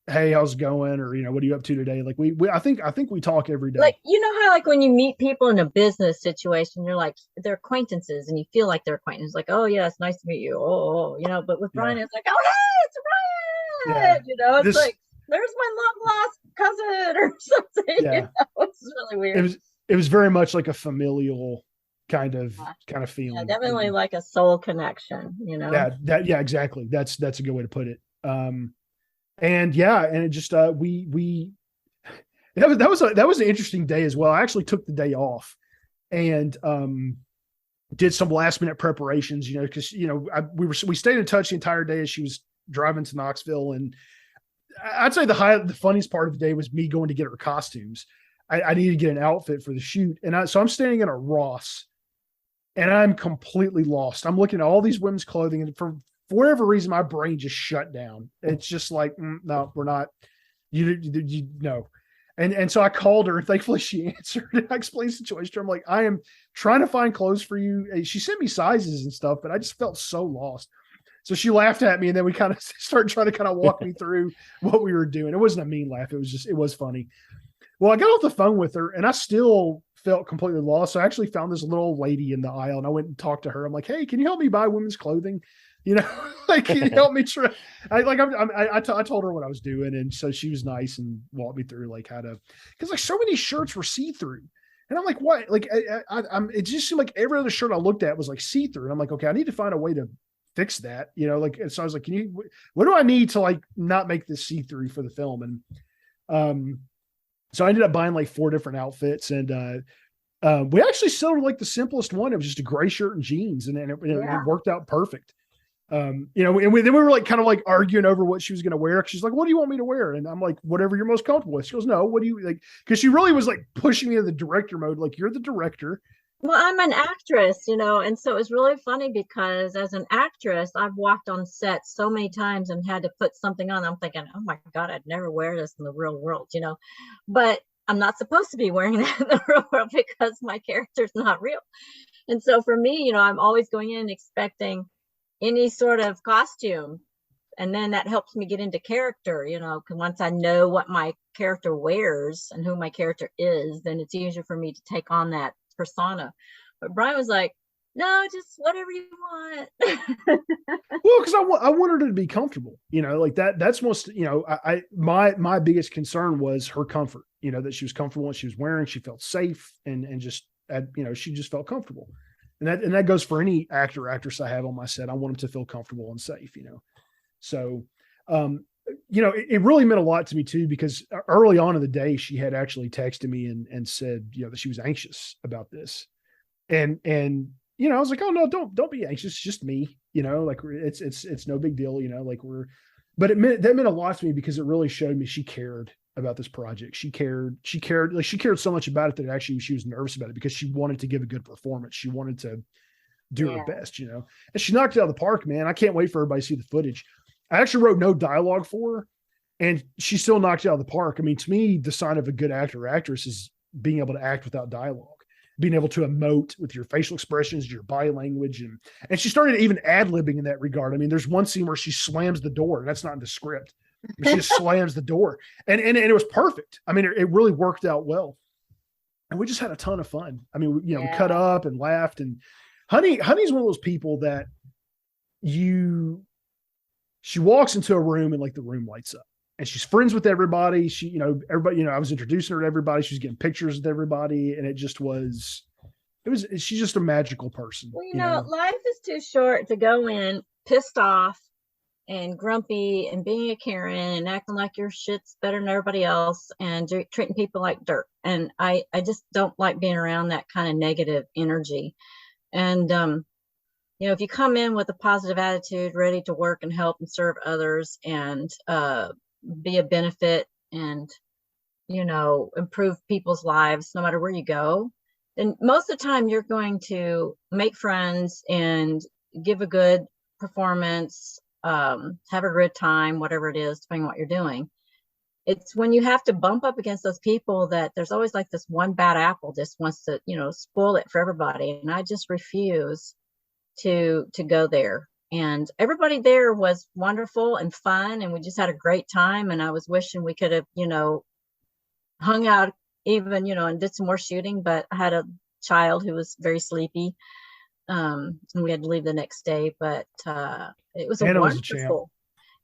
hey, how's it going? Or, what are you up to today? Like I think we talk every day.
Like, how like when you meet people in a business situation, you're like, they're acquaintances, and you feel like they're acquaintances. Like, oh yeah, it's nice to meet you. But with Bryan, it's like, oh, hey, it's Bryan.
Yeah.
It's like, there's my long lost cousin or something.
Yeah.
It's really weird.
It was very much like a familial kind of feeling.
Yeah, definitely like a soul connection,
Yeah, exactly. That's a good way to put it. And it just, that was an interesting day as well. I actually took the day off and, did some last minute preparations, cause we stayed in touch the entire day as she was driving to Knoxville. And I'd say the funniest part of the day was me going to get her costumes. I needed to get an outfit for the shoot. And so I'm standing in a Ross, and I'm completely lost. I'm looking at all these women's clothing, and for whatever reason, my brain just shut down. It's just like, no, we're not, you know. And so I called her, and thankfully she answered, and I explained the situation to her. I'm like, I am trying to find clothes for you. And she sent me sizes and stuff, but I just felt so lost. So she laughed at me, and then we kind of started trying to kind of walk me through what we were doing. It wasn't a mean laugh. It was funny. Well, I got off the phone with her, and I still felt completely lost. So I actually found this little old lady in the aisle, and I went and talked to her. I'm like, hey, can you help me buy women's clothing? Can you help me try? I told her what I was doing. And so she was nice and walked me through how to, because so many shirts were see-through. And I'm like, what? It just seemed like every other shirt I looked at was see-through. And I'm like, okay, I need to find a way to fix that, and so I was like, what do I need to not make this see-through for the film? And, so I ended up buying 4 different outfits, and, we actually settled the simplest one. It was just a gray shirt and jeans, and it worked out perfect. And then we were kind of arguing over what she was going to wear. She's like, what do you want me to wear? And I'm like, whatever you're most comfortable with. She goes, no, what do you like? Cause she really was pushing me into the director mode. You're the director.
Well, I'm an actress, and so it's really funny because as an actress, I've walked on set so many times and had to put something on. I'm thinking, oh my God, I'd never wear this in the real world. But I'm not supposed to be wearing that in the real world because my character's not real. And so for me, I'm always going in expecting any sort of costume. And then that helps me get into character, because once I know what my character wears and who my character is, then it's easier for me to take on that persona. But Bryan was like, no, just whatever you want.
Well, because I wanted her to be comfortable, like that's most, my biggest concern was her comfort, that she was comfortable and she was wearing, she felt safe and just, she just felt comfortable. And that goes for any actor or actress I have on my set. I want them to feel comfortable and safe, So, it really meant a lot to me too, because early on in the day, she had actually texted me and said, that she was anxious about this. And I was like, oh no, don't be anxious. It's just me, like it's no big deal, but that meant a lot to me because it really showed me she cared about this project. She cared so much about it that actually she was nervous about it because she wanted to give a good performance. She wanted to do her best, and she knocked it out of the park, man. I can't wait for everybody to see the footage. I actually wrote no dialogue for her and she still knocked it out of the park. I mean, to me, the sign of a good actor or actress is being able to act without dialogue, being able to emote with your facial expressions, your body language. And she started even ad-libbing in that regard. I mean, there's one scene where she slams the door. That's not in the script. She just slams the door and it was perfect. I mean, it really worked out well. And we just had a ton of fun. I mean, we cut up and laughed, and Honey's one of those people that she walks into a room and like the room lights up and she's friends with everybody. She, everybody, I was introducing her to everybody. She was getting pictures with everybody. And she's just a magical person.
Well, life is too short to go in pissed off and grumpy and being a Karen and acting like your shit's better than everybody else and treating people like dirt. And I just don't like being around that kind of negative energy. And, if you come in with a positive attitude, ready to work and help and serve others and be a benefit and, improve people's lives, no matter where you go, then most of the time you're going to make friends and give a good performance, have a good time, whatever it is, depending on what you're doing. It's when you have to bump up against those people that there's always like this one bad apple just wants to, spoil it for everybody. And I just refuse to go there. And everybody there was wonderful and fun, and we just had a great time. And I was wishing we could have, hung out even, and did some more shooting, but I had a child who was very sleepy. And we had to leave the next day, but it was wonderful.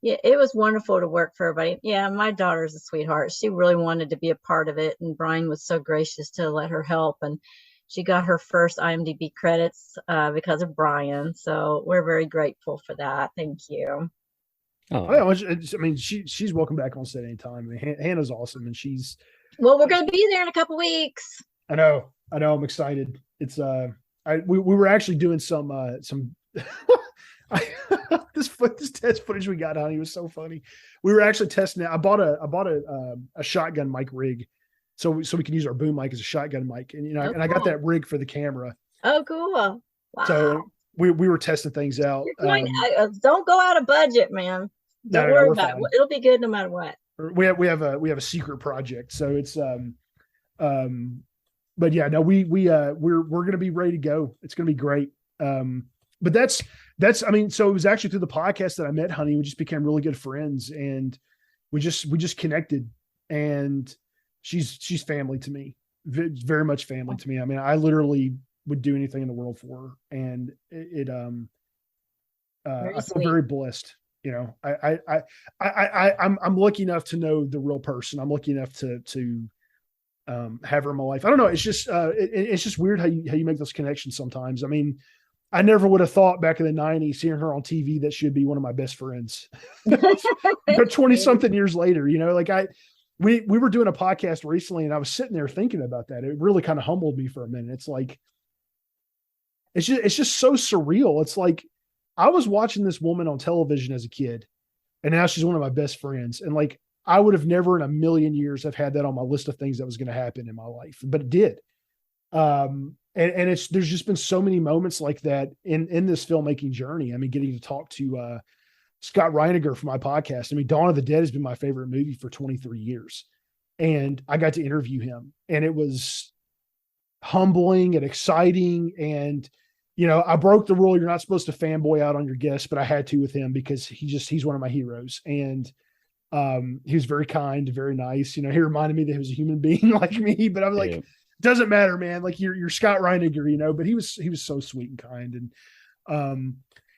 Yeah, it was wonderful to work for everybody. Yeah, my daughter's a sweetheart. She really wanted to be a part of it, and Bryan was so gracious to let her help. And she got her first IMDb credits because of Bryan. So we're very grateful for that. Thank you.
Oh, I mean, she's welcome back on set anytime. I mean, Hannah's awesome, and
well, we're going to be there in a couple weeks.
I know. I'm excited. It's we were actually doing some this test footage we got, honey, was so funny. We were actually testing it. I bought a shotgun mic rig. So we can use our boom mic as a shotgun mic, and
cool.
I got that rig for the camera.
Oh, cool! Wow.
So we were testing things out.
Don't go out of budget, man. Don't worry about it. It'll be good no matter what.
We have a secret project, so it's but yeah, no, we're gonna be ready to go. It's gonna be great. But that's I mean, so it was actually through the podcast that I met Honey. We just became really good friends, and we just connected, and she's family to me, very much family to me. I mean, I literally would do anything in the world for her, and I feel very blessed. I'm lucky enough to know the real person. I'm lucky enough to have her in my life. I don't know. It's just it's just weird how you make those connections sometimes. I mean, I never would have thought back in the 90s, seeing her on TV, that she'd be one of my best friends. 20 something years later, like we were doing a podcast recently, and I was sitting there thinking about that. It really kind of humbled me for a minute. It's like, it's just so surreal. It's like, I was watching this woman on television as a kid, and now she's one of my best friends. And like, I would have never in a million years have had that on my list of things that was going to happen in my life, but it did. and there's just been so many moments like that in this filmmaking journey. I mean, getting to talk to Scott Reiniger for my podcast. I mean, Dawn of the Dead has been my favorite movie for 23 years. And I got to interview him, and it was humbling and exciting. And, you know, I broke the rule. You're not supposed to fanboy out on your guests, but I had to with him because he's one of my heroes. And he was very kind, very nice. You know, he reminded me that he was a human being like me, but I'm like, doesn't matter, man. Like you're Scott Reiniger, you know, but he was so sweet and kind. And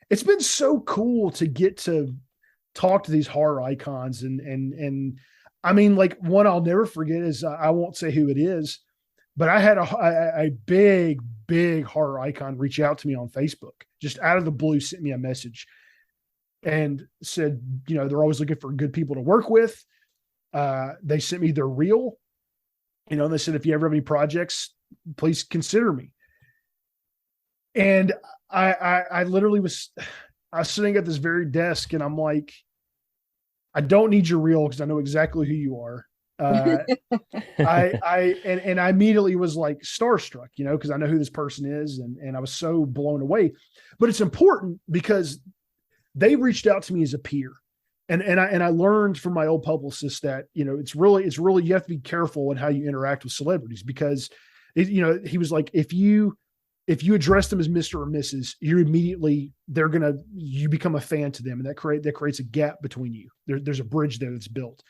it's been so cool to get to talk to these horror icons. And I mean, like one I'll never forget is I won't say who it is, but I had a big horror icon reach out to me on Facebook, just out of the blue, sent me a message and said, you know, they're always looking for good people to work with. They sent me their reel, you know, and they said, if you ever have any projects, please consider me. And I literally I was sitting at this very desk and I'm like, I don't need your reel because I know exactly who you are. I immediately was like starstruck, you know, because I know who this person is, and I was so blown away. But it's important because they reached out to me as a peer, and I learned from my old publicist that, you know, it's really you have to be careful in how you interact with celebrities because you know, he was like, if you address them as Mr. or Mrs., you become a fan to them. And that creates a gap between you. There's a bridge there that's built.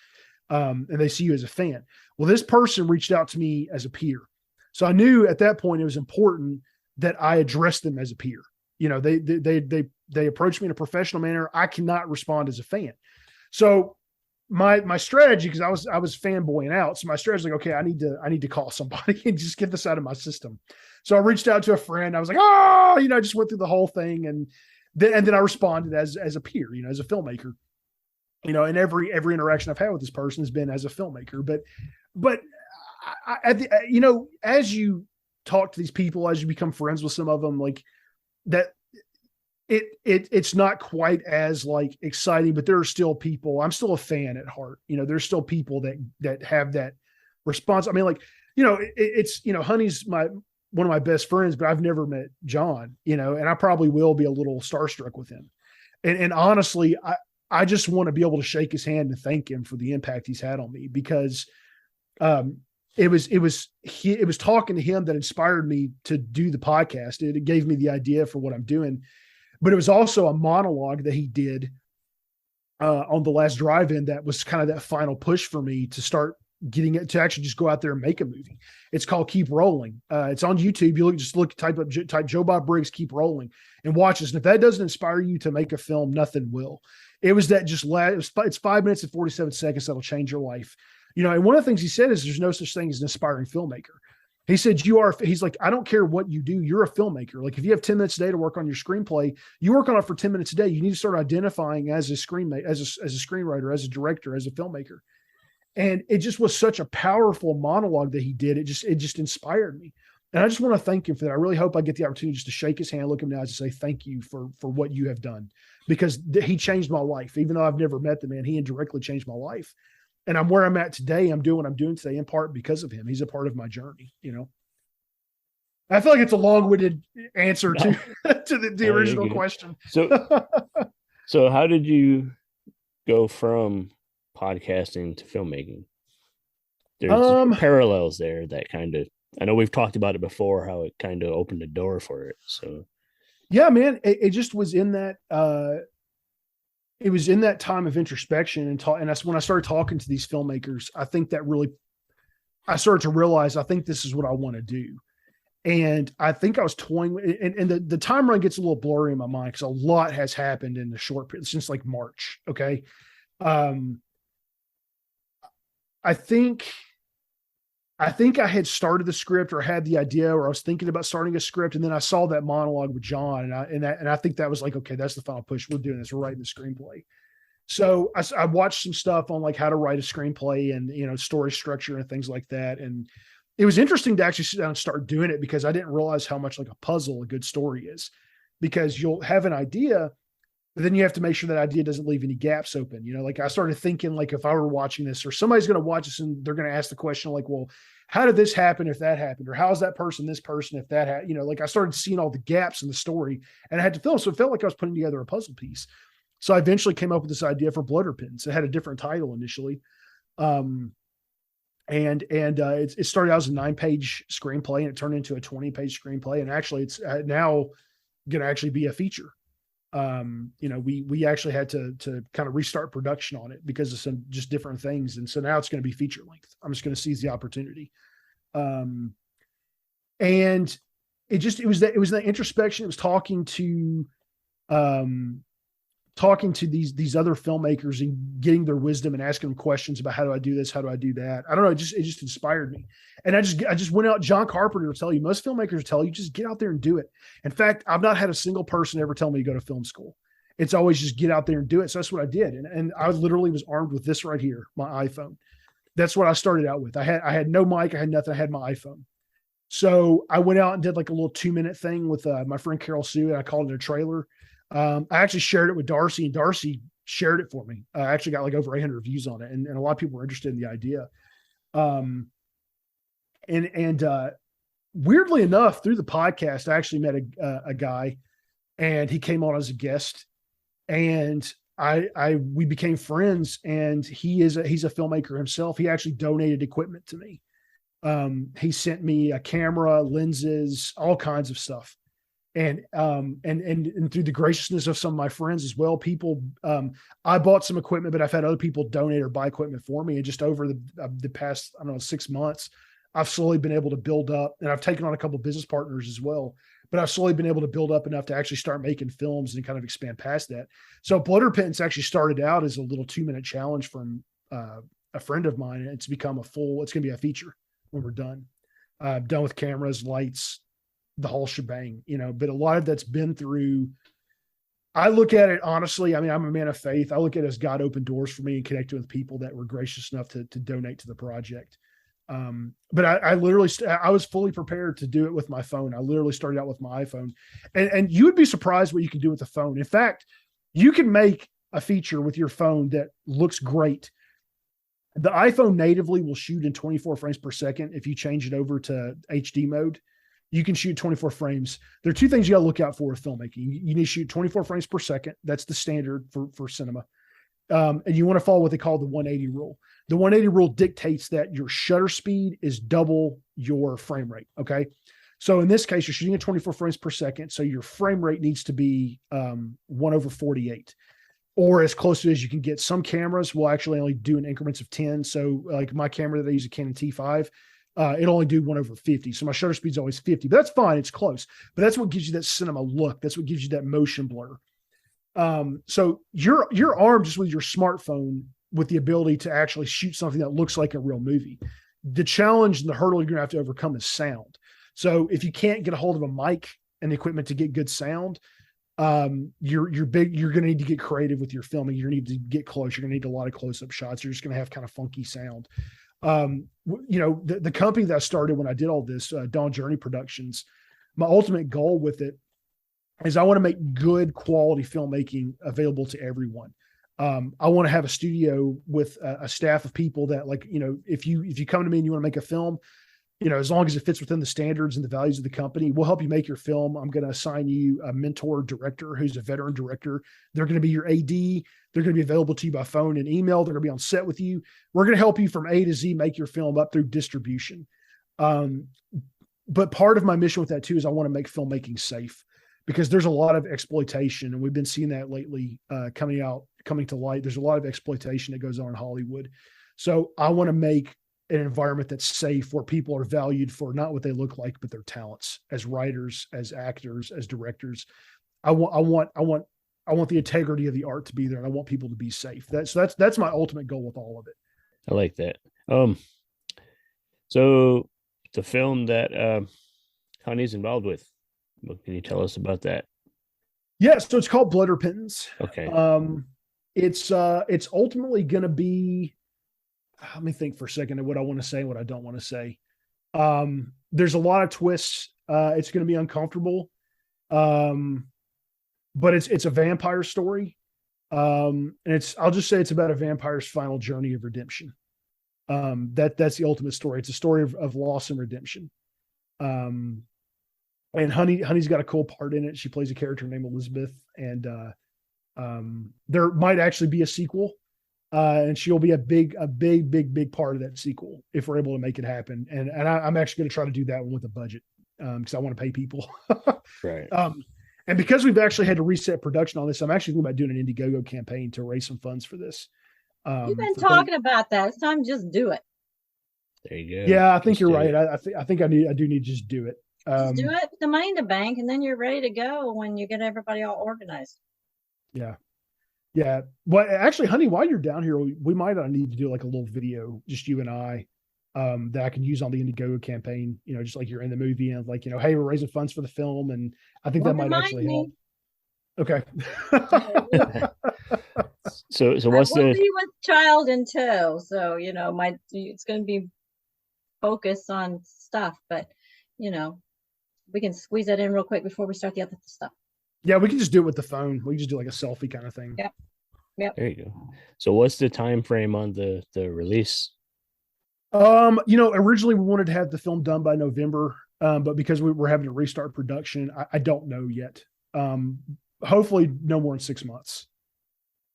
And they see you as a fan. Well, this person reached out to me as a peer. So I knew at that point it was important that I address them as a peer. You know, they approached me in a professional manner. I cannot respond as a fan. So my strategy, because I was fanboying out. So my strategy was like, okay, I need to call somebody and just get this out of my system. So I reached out to a friend. I was like, you know, I just went through the whole thing. And then I responded as a peer, you know, as a filmmaker, you know, and every interaction I've had with this person has been as a filmmaker. But you know, as you talk to these people, as you become friends with some of them, like that, it's not quite as like exciting, but there are still people. I'm still a fan at heart. You know, there's still people that have that response. I mean, like, you know, it's, you know, Honey's one of my best friends, but I've never met John, you know, and I probably will be a little starstruck with him. And honestly, I just want to be able to shake his hand and thank him for the impact he's had on me, because it was talking to him that inspired me to do the podcast. It gave me the idea for what I'm doing, but it was also a monologue that he did on the last drive-in that was kind of that final push for me to start getting it to actually just go out there and make a movie. It's called Keep Rolling. It's on YouTube. You type Joe Bob Briggs Keep Rolling and watch this. And if that doesn't inspire you to make a film, nothing will. It was that it's 5 minutes and 47 seconds that'll change your life. You know, and one of the things he said is there's no such thing as an aspiring filmmaker. He said, he's like, I don't care what you do. You're a filmmaker. Like if you have 10 minutes a day to work on your screenplay, you work on it for 10 minutes a day. You need to start identifying as a screenwriter, as a director, as a filmmaker. And it just was such a powerful monologue that he did. It just inspired me. And I just want to thank him for that. I really hope I get the opportunity just to shake his hand, look him in the eyes and say, thank you for what you have done, because he changed my life. Even though I've never met the man, he indirectly changed my life. And I'm where I'm at today. I'm doing what I'm doing today in part because of him. He's a part of my journey, you know. I feel like it's a long-winded answer to the original question.
So how did you go from podcasting to filmmaking? There's parallels there that kind of, I know we've talked about it before, how it kind of opened the door for it. So
yeah, man, it just was in that, it was in that time of introspection and that's when I started talking to these filmmakers. I think that really, I started to realize, I think this is what I want to do. And I think I was toying and the timeline gets a little blurry in my mind because a lot has happened in the short period since like March. Okay. I think I had started the script or had the idea, or I was thinking about starting a script. And then I saw that monologue with John and I think that was like, okay, that's the final push. We're doing this. We're writing the screenplay. So I watched some stuff on like how to write a screenplay and, you know, story structure and things like that. And it was interesting to actually sit down and start doing it because I didn't realize how much like a puzzle a good story is, because you'll have an idea But then you have to make sure that idea doesn't leave any gaps open. Like I started thinking, like, if I were watching this, or somebody's going to watch this and they're going to ask the question, like, well, how did this happen if that happened? Or how is that person this person if that happened? Like I started seeing all the gaps in the story and I had to fill. So it felt like I was putting together a puzzle piece. So I eventually came up with this idea for Blood or Pins. It had a different title initially. It started out as a 9-page screenplay and it turned into a 20-page screenplay. And actually it's now going to actually be a feature. We actually had to kind of restart production on it because of some just different things. And so now it's going to be feature length. I'm just going to seize the opportunity. And it was that introspection. It was talking to these other filmmakers and getting their wisdom and asking them questions about how do I do this? How do I do that? I don't know. It just inspired me. And I just went out. John Carpenter will tell you, most filmmakers tell you, just get out there and do it. In fact, I've not had a single person ever tell me to go to film school. It's always just get out there and do it. So that's what I did. And I literally was armed with this right here, my iPhone. That's what I started out with. I had no mic. I had nothing. I had my iPhone. So I went out and did like a little 2-minute thing with my friend Carol Sue, and I called it a trailer. I actually shared it with Darcy, and Darcy shared it for me. I actually got like over 800 views on it, and a lot of people were interested in the idea. Weirdly enough, through the podcast, I actually met a guy, and he came on as a guest, and we became friends. And he's a filmmaker himself. He actually donated equipment to me. He sent me a camera, lenses, all kinds of stuff. And through the graciousness of some of my friends as well, I bought some equipment, but I've had other people donate or buy equipment for me. And just over the past, 6 months, I've slowly been able to build up, and I've taken on a couple of business partners as well, but I've slowly been able to build up enough to actually start making films and kind of expand past that. So Blood or Pins actually started out as a little 2-minute challenge from a friend of mine. And it's become it's going to be a feature when we're done, done with cameras, lights, the whole shebang, but a lot of that's been through. I look at it honestly. I mean, I'm a man of faith. I look at it as God opened doors for me and connected with people that were gracious enough to donate to the project. But I literally, I was fully prepared to do it with my phone. I literally started out with my iPhone, and you would be surprised what you can do with the phone. In fact, you can make a feature with your phone that looks great. The iPhone natively will shoot in 24 frames per second. If you change it over to HD mode, you can shoot 24 frames. There are two things you got to look out for with filmmaking. You need to shoot 24 frames per second. That's the standard for cinema. And you want to follow what they call the 180 rule. The 180 rule dictates that your shutter speed is double your frame rate. Okay. So in this case, you're shooting at 24 frames per second. So your frame rate needs to be 1/48 or as close to as you can get. Some cameras will actually only do in increments of 10. So like my camera that I use, a Canon T5, it'll only do 1/50. So my shutter speed is always 50, but that's fine. It's close, but that's what gives you that cinema look. That's what gives you that motion blur. So you're armed just with your smartphone with the ability to actually shoot something that looks like a real movie. The challenge and the hurdle you're going to have to overcome is sound. So if you can't get a hold of a mic and the equipment to get good sound, you're going to need to get creative with your filming. You're going to need to get close. You're going to need a lot of close-up shots. You're just going to have kind of funky sound. The company that I started when I did all this, Dawn Journey Productions, my ultimate goal with it is I want to make good quality filmmaking available to everyone. I want to have a studio with a staff of people that, like, if you come to me and you want to make a film, as long as it fits within the standards and the values of the company, we'll help you make your film. I'm going to assign you a mentor director who's a veteran director. They're going to be your AD. They're going to be available to you by phone and email. They're going to be on set with you. We're going to help you from A to Z, make your film up through distribution. But part of my mission with that too, is I want to make filmmaking safe, because there's a lot of exploitation, and we've been seeing that lately, coming to light. There's a lot of exploitation that goes on in Hollywood. So I want to make an environment that's safe, where people are valued for not what they look like, but their talents as writers, as actors, as directors. I want the integrity of the art to be there, and I want people to be safe. That's my ultimate goal with all of it.
I like that. So the film that Honey's involved with, what can you tell us about that?
Yeah, so it's called Blood or Pins.
Okay.
It's ultimately going to be, let me think for a second of what I want to say and what I don't want to say. There's a lot of twists. It's going to be uncomfortable. but it's a vampire story. And I'll just say it's about a vampire's final journey of redemption. That's the ultimate story. It's a story of loss and redemption. And Honey's got a cool part in it. She plays a character named Elizabeth, and there might actually be a sequel. And she'll be a big part of that sequel if we're able to make it happen. And I'm actually going to try to do that one with a budget, because I want to pay people.
Right.
And because we've actually had to reset production on this, I'm actually thinking about doing an Indiegogo campaign to raise some funds for this.
You've been talking about that. It's time to just do it.
There you go.
Yeah, I think you're right. I think I do need to just do it.
Just do it, put the money in the bank, and then you're ready to go when you get everybody all organized.
Yeah. Yeah. Well, actually, Honey, while you're down here, we might need to do like a little video, just you and I, that I can use on the Indiegogo campaign, just like you're in the movie and like, hey, we're raising funds for the film. And I think that might actually help. Okay.
So what's
we'll be with child in tow. So, it's going to be focused on stuff, but, we can squeeze that in real quick before we start the other stuff.
Yeah, we can just do it with the phone. We can just do like a selfie kind of thing.
Yep.
There you go. So what's the time frame on the release?
Originally we wanted to have the film done by November, but because we're having to restart production, I don't know yet. Hopefully no more than 6 months.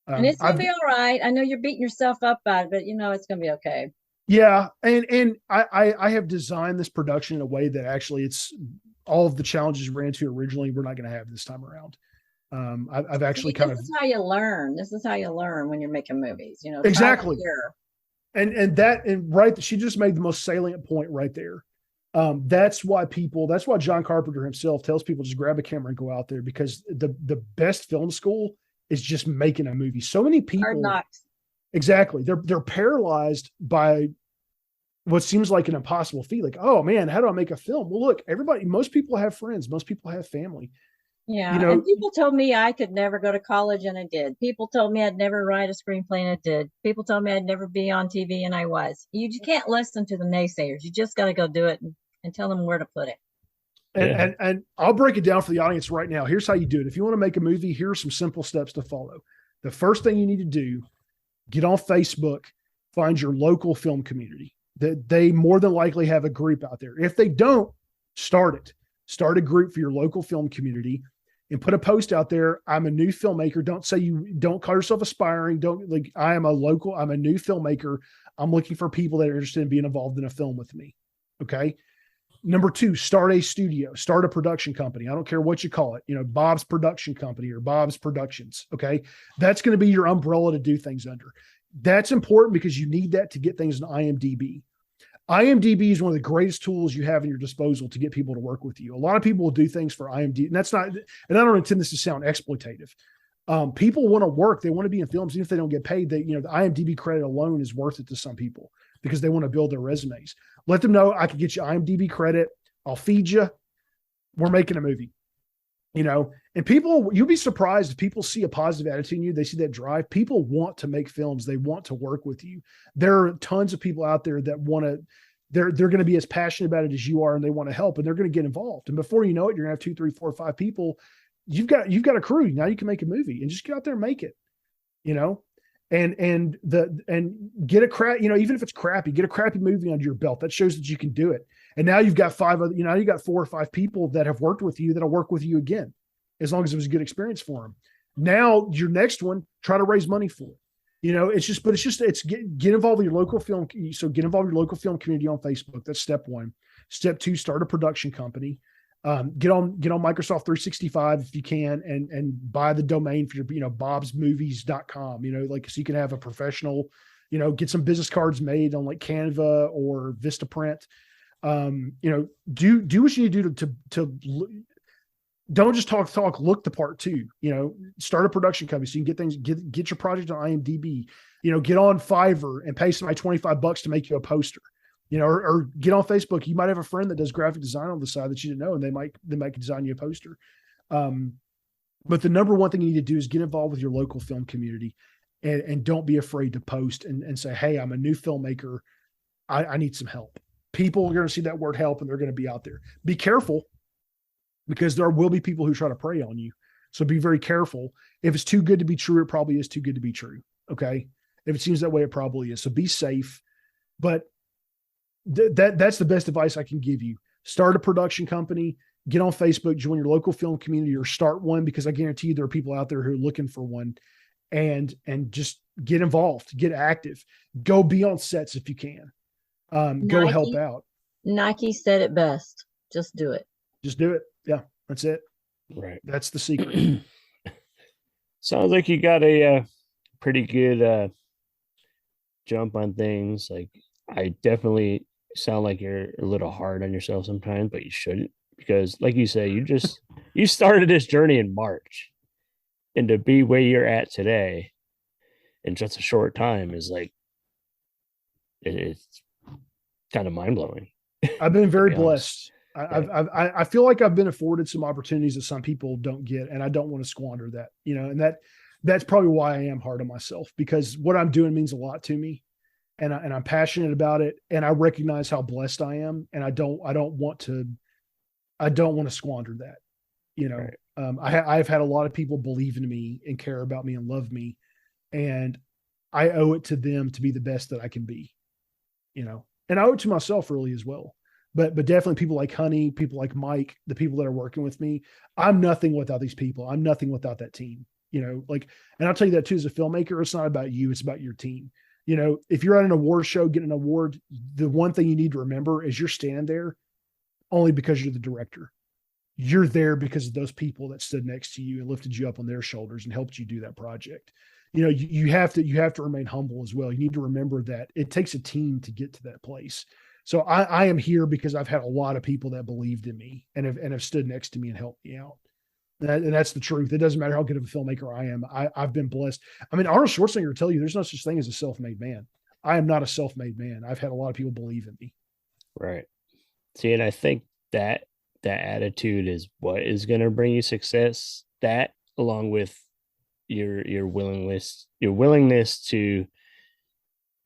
And it's going to be all right. I know you're beating yourself up about it, but it's going to be okay.
Yeah. And I have designed this production in a way that actually it's all of the challenges we ran into originally, we're not going to have this time around. I've actually
this is how you learn. This is how you learn when you're making movies,
exactly. And right, she just made the most salient point right there. That's why John Carpenter himself tells people just grab a camera and go out there, because the best film school is just making a movie. So many people,
Hard knocks.
Exactly. They're paralyzed by what seems like an impossible feat. Like, oh man, how do I make a film? Well, look, most people have friends. Most people have family.
Yeah. And people told me I could never go to college, and I did. People told me I'd never write a screenplay, and I did. People told me I'd never be on TV, and I was. You just can't listen to the naysayers. You just got to go do it and tell them where to put it.
And I'll break it down for the audience right now. Here's how you do it. If you want to make a movie, here are some simple steps to follow. The first thing you need to do, get on Facebook, find your local film community. They more than likely have a group out there. If they don't, start it. Start a group for your local film community and put a post out there. I'm a new filmmaker. Don't call yourself aspiring. I'm a new filmmaker. I'm looking for people that are interested in being involved in a film with me. Okay. Number 2, start a studio, start a production company. I don't care what you call it, Bob's Production Company or Bob's Productions. Okay. That's going to be your umbrella to do things under. That's important because you need that to get things on IMDb. IMDb is one of the greatest tools you have in your disposal to get people to work with you. A lot of people will do things for IMDb, and I don't intend this to sound exploitative. People want to work. They want to be in films. Even if they don't get paid, the IMDb credit alone is worth it to some people because they want to build their resumes. Let them know I can get you IMDb credit. I'll feed you. We're making a movie, and you'll be surprised if people see a positive attitude in you. They see that drive. People want to make films. They want to work with you. There are tons of people out there that they're going to be as passionate about it as you are, and they want to help, and they're going to get involved. And before you know it, you're going to have 2, 3, 4, 5 people. You've got a crew. Now you can make a movie and just get out there and make it, and get a crap, even if it's crappy, get a crappy movie under your belt. That shows that you can do it. And now you've got 5 other, you got 4 or 5 people that have worked with you that'll work with you again, as long as it was a good experience for them. Now your next one, try to raise money for it. It's get involved with your local film. So get involved with your local film community on Facebook. That's step 1. Step 2, start a production company. Get on Microsoft 365 if you can, and buy the domain for your, bobsmovies.com, so you can have a professional, get some business cards made on like Canva or Vistaprint. Do what you need to do to don't just talk, look the part too, start a production company so you can get your project on IMDb, get on Fiverr and pay somebody $25 to make you a poster, or get on Facebook. You might have a friend that does graphic design on the side that you didn't know, and they might design you a poster. But the number one thing you need to do is get involved with your local film community, and don't be afraid to post and say, hey, I'm a new filmmaker. I need some help. People are going to see that word help, and they're going to be out there. Be careful, because there will be people who try to prey on you. So be very careful. If it's too good to be true, it probably is too good to be true. Okay. If it seems that way, it probably is. So be safe. But that's the best advice I can give you. Start a production company, get on Facebook, join your local film community, or start one, because I guarantee you there are people out there who are looking for one, and just get involved, get active, go be on sets if you can. Go help out.
Nike said it best. Just do it.
Just do it. Yeah, that's it.
Right.
That's the secret.
Sounds like you got a pretty good jump on things. Like, I definitely sound like you're a little hard on yourself sometimes, but you shouldn't, because like you say, you started this journey in March, and to be where you're at today in just a short time is like, it's kind of mind-blowing.
I've been very blessed. I feel like I've been afforded some opportunities that some people don't get, and I don't want to squander that, and that's probably why I am hard on myself, because what I'm doing means a lot to me, and I'm passionate about it, and I recognize how blessed I am, and I don't want to squander that. Right. I've had a lot of people believe in me and care about me and love me, and I owe it to them to be the best that I can be, and I owe it to myself really as well. But definitely people like Honey, people like Mike, the people that are working with me, I'm nothing without these people. I'm nothing without that team, and I'll tell you that too, as a filmmaker, it's not about you, it's about your team. If you're at an award show, getting an award, the one thing you need to remember is you're standing there only because you're the director. You're there because of those people that stood next to you and lifted you up on their shoulders and helped you do that project. You have to remain humble as well. You need to remember that it takes a team to get to that place. So I am here because I've had a lot of people that believed in me and have stood next to me and helped me out. And that's the truth. It doesn't matter how good of a filmmaker I am. I've been blessed. I mean, Arnold Schwarzenegger will tell you there's no such thing as a self-made man. I am not a self-made man. I've had a lot of people believe in me.
Right. See, and I think that attitude is what is going to bring you success. That, along with your willingness to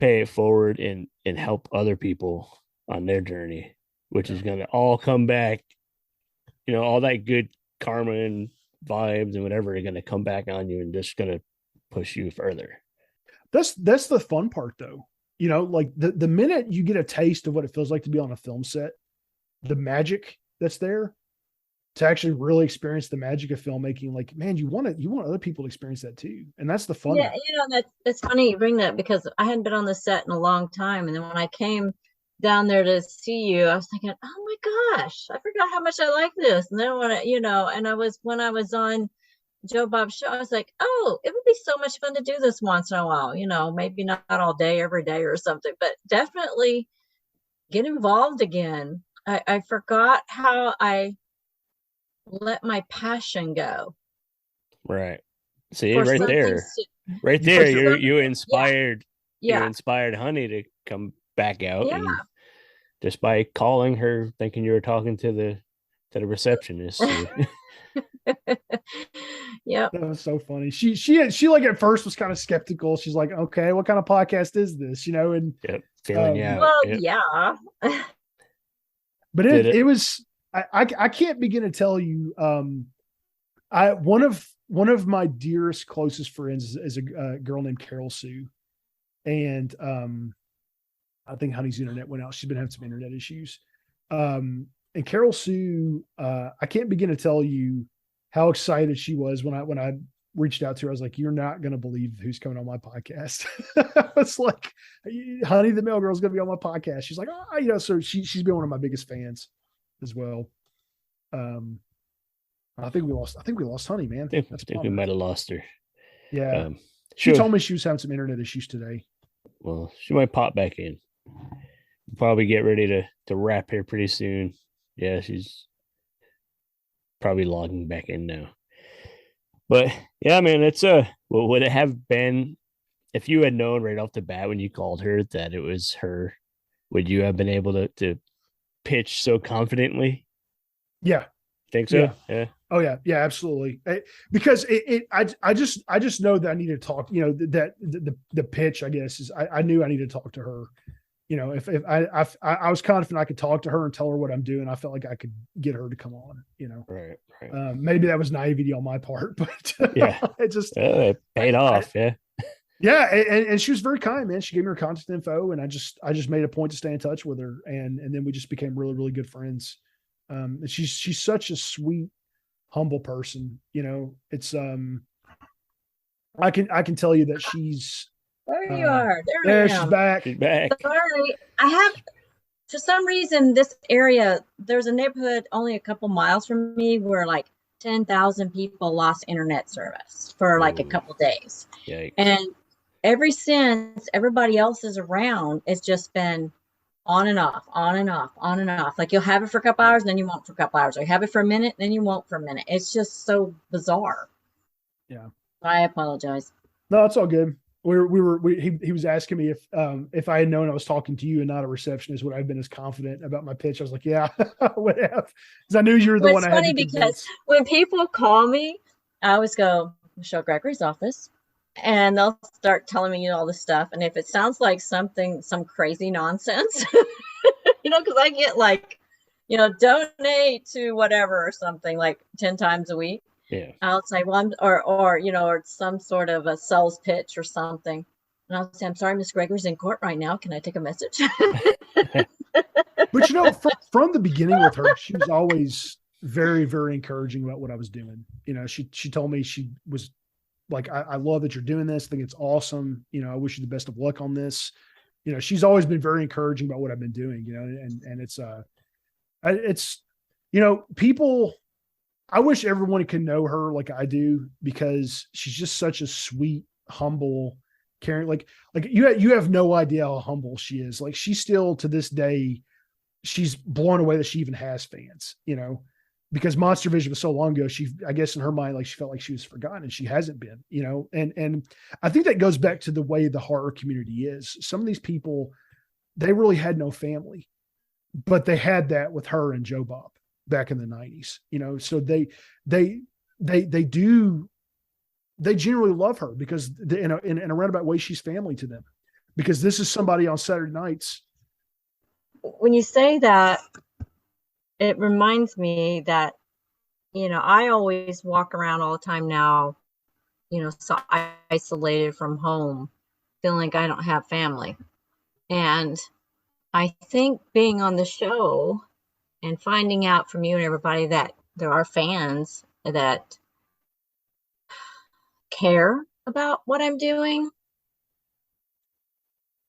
pay it forward and help other people on their journey, which is going to all come back, all that good karma and vibes and whatever are going to come back on you and just going to push you further.
That's the fun part though. Like the minute you get a taste of what it feels like to be on a film set, the magic that's there, to actually really experience the magic of filmmaking, like, man, you want other people to experience that too. And that's the fun.
Yeah. That's funny you bring that, because I hadn't been on the set in a long time. And then when I came down there to see you, I was thinking, oh my gosh, I forgot how much I like this. And then when when I was on Joe Bob's show, I was like, oh, it would be so much fun to do this once in a while, maybe not all day, every day or something, but definitely get involved again. I forgot how I let my passion go.
Right. See, right there, you inspired, you inspired Honey to come back out, and just by calling her, thinking you were talking to the receptionist.
Yeah,
that was so funny. She like at first was kind of skeptical. She's like, okay, what kind of podcast is this? And
feeling out.
Well, yeah.
But it was. I can't begin to tell you. One of my dearest, closest friends is a girl named Carol Sue, and I think Honey's internet went out. She's been having some internet issues. And Carol Sue, I can't begin to tell you how excited she was when I reached out to her. I was like, "You're not going to believe who's coming on my podcast." I was like, "Honey, the mail girl is going to be on my podcast." She's like, "Oh, so she's been one of my biggest fans as well." I think we lost Honey, man.
I think we might have lost her.
Yeah. She told me she was having some internet issues today.
Well, she might pop back in. We'll probably get ready to wrap here pretty soon. Yeah, she's probably logging back in now. But yeah, man, it's what would it have been if you had known right off the bat when you called her that it was her? Would you have been able to pitch so confidently?
Yeah.
Think so? Yeah.
Oh yeah. Yeah, absolutely. Because I just know that I need to talk, that the pitch, I guess, is I knew I needed to talk to her. if I was confident I could talk to her and tell her what I'm doing, I felt like I could get her to come on.
Right.
Maybe that was naivety on my part, but
Yeah,
it just
it paid off. Yeah.
Yeah, and she was very kind, man. She gave me her contact info, and I just made a point to stay in touch with her, and then we just became really, really good friends. And she's such a sweet, humble person. It's I can tell you that she's
There you are. There
there.
I
She's
am.
back.
She's back.
Sorry, I have, for some reason, this area, there's a neighborhood only a couple miles from me where like 10,000 people lost internet service for like a couple days.
Yikes.
And ever since everybody else is around, it's just been on and off, on and off, on and off. Like you'll have it for a couple hours, and then you won't for a couple hours. Or you have it for a minute, then you won't for a minute. It's just so bizarre.
Yeah.
I apologize.
No, it's all good. He was asking me if I had known I was talking to you and not a receptionist, would I have been as confident about my pitch? I was like, yeah, I would have, because I knew you were the
Well,
one
it's
I had
funny
to
because
convince.
when people call me, I always go, Michelle Gregory's office. And they'll start telling me all this stuff. And if it sounds like some crazy nonsense, because I get like, donate to whatever or something like 10 times a week.
Yeah.
I'll say, well, or some sort of a sales pitch or something. And I'll say, I'm sorry, Miss Gregory's in court right now. Can I take a message?
But from the beginning with her, she was always very, very encouraging about what I was doing. She told me she was like, I love that you're doing this. I think it's awesome. I wish you the best of luck on this. She's always been very encouraging about what I've been doing, and it's people, I wish everyone could know her like I do, because she's just such a sweet, humble, caring, like you have no idea how humble she is. Like she still to this day, she's blown away that she even has fans, because Monstervision was so long ago. I guess in her mind, like she felt like she was forgotten, and she hasn't been, and I think that goes back to the way the horror community is. Some of these people, they really had no family, but they had that with her and Joe Bob back in the 90s, so they generally love her because in a roundabout way, she's family to them, because this is somebody on Saturday nights.
When you say that, it reminds me that, I always walk around all the time now, so isolated from home, feeling like I don't have family. And I think being on the show and finding out from you and everybody that there are fans that care about what I'm doing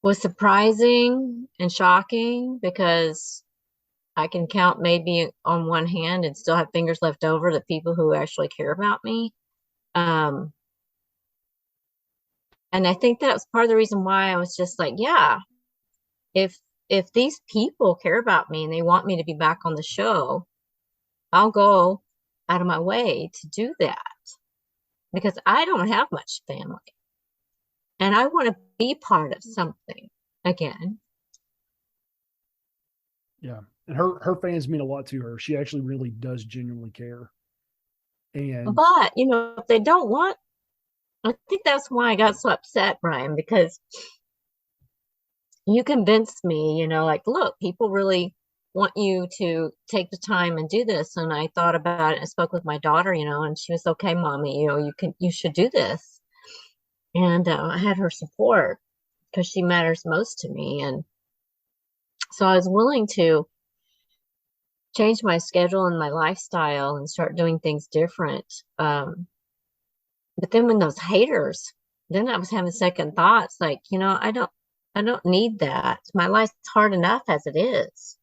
was surprising and shocking, because I can count maybe on one hand and still have fingers left over the people who actually care about me. And I think that was part of the reason why I was just like, yeah, if these people care about me and they want me to be back on the show, I'll go out of my way to do that, because I don't have much family and I want to be part of something again.
Yeah. And her fans mean a lot to her. She actually really does genuinely care.
But if they don't want, I think that's why I got so upset, Bryan, because you convinced me, like, look, people really want you to take the time and do this. And I thought about it and spoke with my daughter, and she was, okay, mommy, you should do this. And I had her support because she matters most to me. And so I was willing to change my schedule and my lifestyle and start doing things different. But then when those haters, then I was having second thoughts, like, I don't need that. My life's hard enough as it is.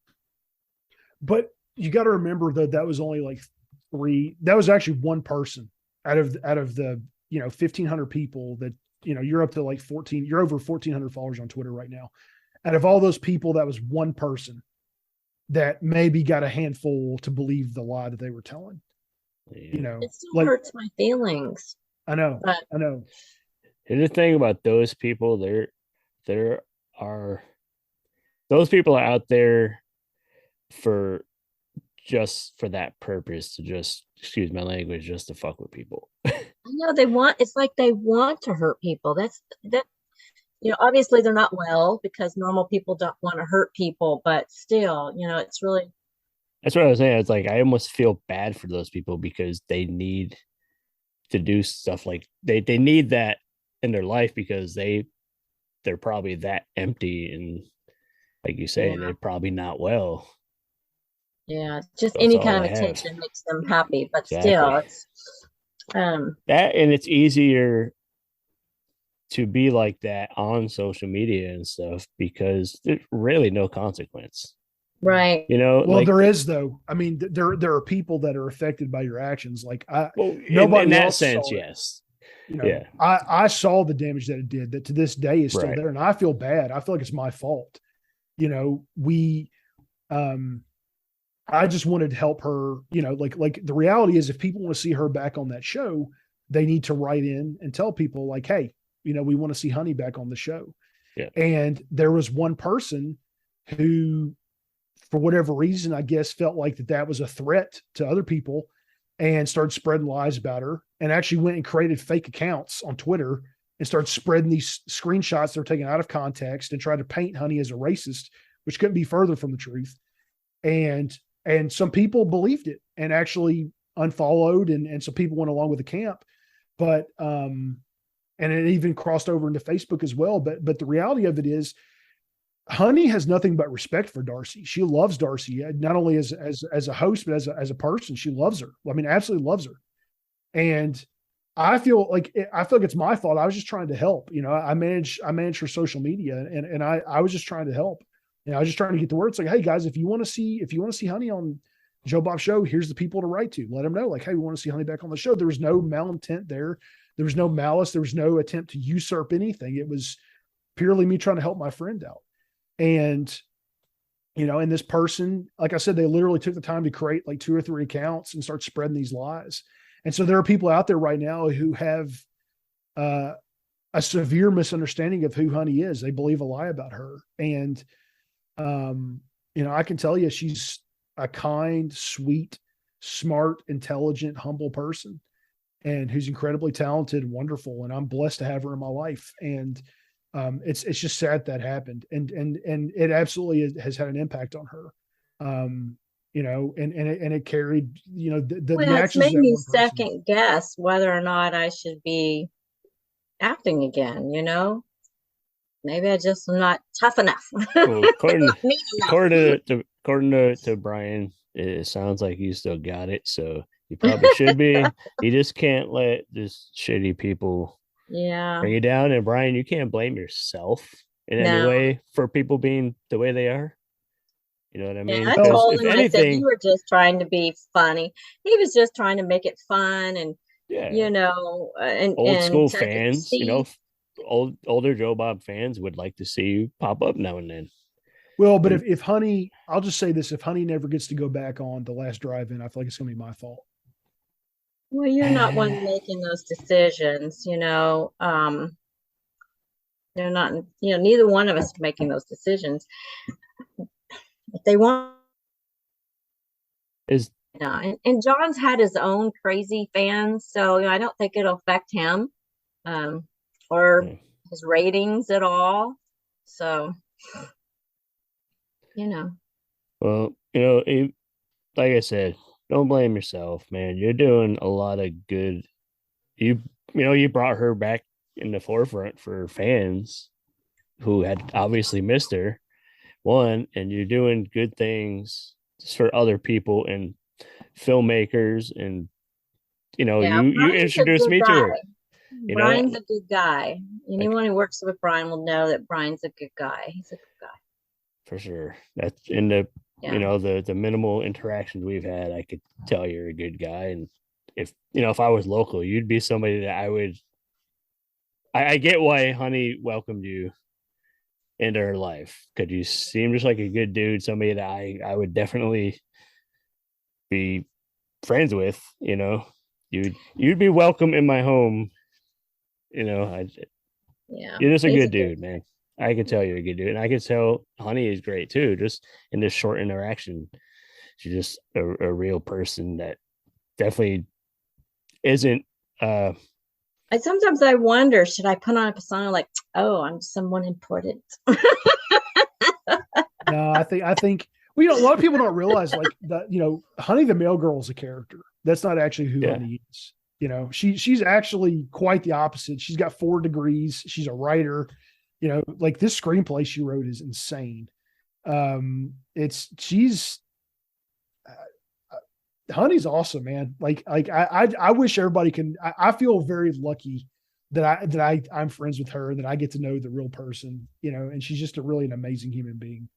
But you got to remember though, that was only like that was actually one person out of the, 1,500 people that, you're up to like 14, you're over 1,400 followers on Twitter right now. Out of all those people, that was one person that maybe got a handful to believe the lie that they were telling.
It still hurts my feelings.
I know.
And the thing about those people, those people are out there for that purpose, to just, excuse my language, just to fuck with people.
I know it's like they want to hurt people. obviously they're not well, because normal people don't want to hurt people, but still, it's really.
That's what I was saying. It's like I almost feel bad for those people because they need to do stuff like they need that in their life because they're probably that empty and, like you say,
Yeah.
they're probably not well.
Yeah, just
That's
any
all
kind of
they have.
attention makes them happy, but still,
Exactly.
it's
That, and it's easier to be like that on social media and stuff because there's really no consequence.
right.
Well,
Well, there is though. I mean, there are people that are affected by your actions. Like nobody
in that
else
sense,
saw it.
yes.
Yeah. I saw the damage that it did, that to this day is still
Right.
there. And I feel bad. I feel like it's my fault. We I just wanted to help her, like the reality is if people want to see her back on that show, they need to write in and tell people like, hey, we want to see Honey back on the show.
Yeah.
And there was one person who, for whatever reason, I guess felt like that was a threat to other people and started spreading lies about her, and actually went and created fake accounts on Twitter and started spreading these screenshots that were taken out of context and tried to paint Honey as a racist, which couldn't be further from the truth. And some people believed it and actually unfollowed, and some people went along with the camp. But and it even crossed over into Facebook as well. But the reality of it is, Honey has nothing but respect for Darcy. She loves Darcy, not only as a host, but as a person. She loves her. I mean, absolutely loves her. And I feel like it's my fault. I was just trying to help. I manage her social media, and I was just trying to help. I was just trying to get the word. It's like, hey guys, if you want to see Honey on Joe Bob Show, here's the people to write to. Let them know, like, hey, we want to see Honey back on the show. There was no malintent there. There was no malice. There was no attempt to usurp anything. It was purely me trying to help my friend out. And, and this person, like I said, they literally took the time to create like 2 or 3 accounts and start spreading these lies. And so there are people out there right now who have a severe misunderstanding of who Honey is. They believe a lie about her. And, I can tell you, she's a kind, sweet, smart, intelligent, humble person, and who's incredibly talented and wonderful. And I'm blessed to have her in my life. And it's just sad that happened, and it absolutely has had an impact on her. And it carried, the
It's made me second guess whether or not I should be acting again. Maybe I just am not tough enough.
Well, according to Bryan, it sounds like you still got it, so you probably should be. You just can't let this shitty people bring you down. And Bryan, you can't blame yourself in any way for people being the way they are. You know what I mean?
I told him, I said, you were just trying to be funny. He was just trying to make it fun, and and
old school fans, older Joe Bob fans would like to see you pop up now and then.
Well, but if Honey, I'll just say this: if Honey never gets to go back on The Last Drive-In, I feel like it's going to be my fault.
Well, you're not one making those decisions. They're not. Neither one of us is making those decisions. If they want, and John's had his own crazy fans, so I don't think it'll affect him or his ratings at all. So,
Well, like I said, don't blame yourself, man. You're doing a lot of good. You brought her back in the forefront for fans who had obviously missed her. And you're doing good things for other people and filmmakers, and you introduced me to her.
Bryan's a good guy. Anyone who works with Bryan will know that Bryan's a good guy. He's a good guy.
For sure. That's in the the minimal interactions we've had, I could tell you're a good guy. And if I was local, you'd be somebody that I get why Honey welcomed you into her life, because you seem just like a good dude, somebody that I would definitely be friends with. You'd be welcome in my home. You're just a good dude, man. I can tell you're a good dude, and I can tell Honey is great too. Just in this short interaction, she's just a real person that definitely isn't.
A sometimes I wonder, should I put on a persona like, oh, I'm someone important?
No, I think well, a lot of people don't realize like that, Honey the Mail Girl is a character. That's not actually who Honey is. She's actually quite the opposite. She's got 4 degrees. She's a writer. Like this screenplay she wrote is insane. Honey's awesome, man. Like I wish everybody can. I feel very lucky that I'm friends with her, that I get to know the real person, and she's just really an amazing human being.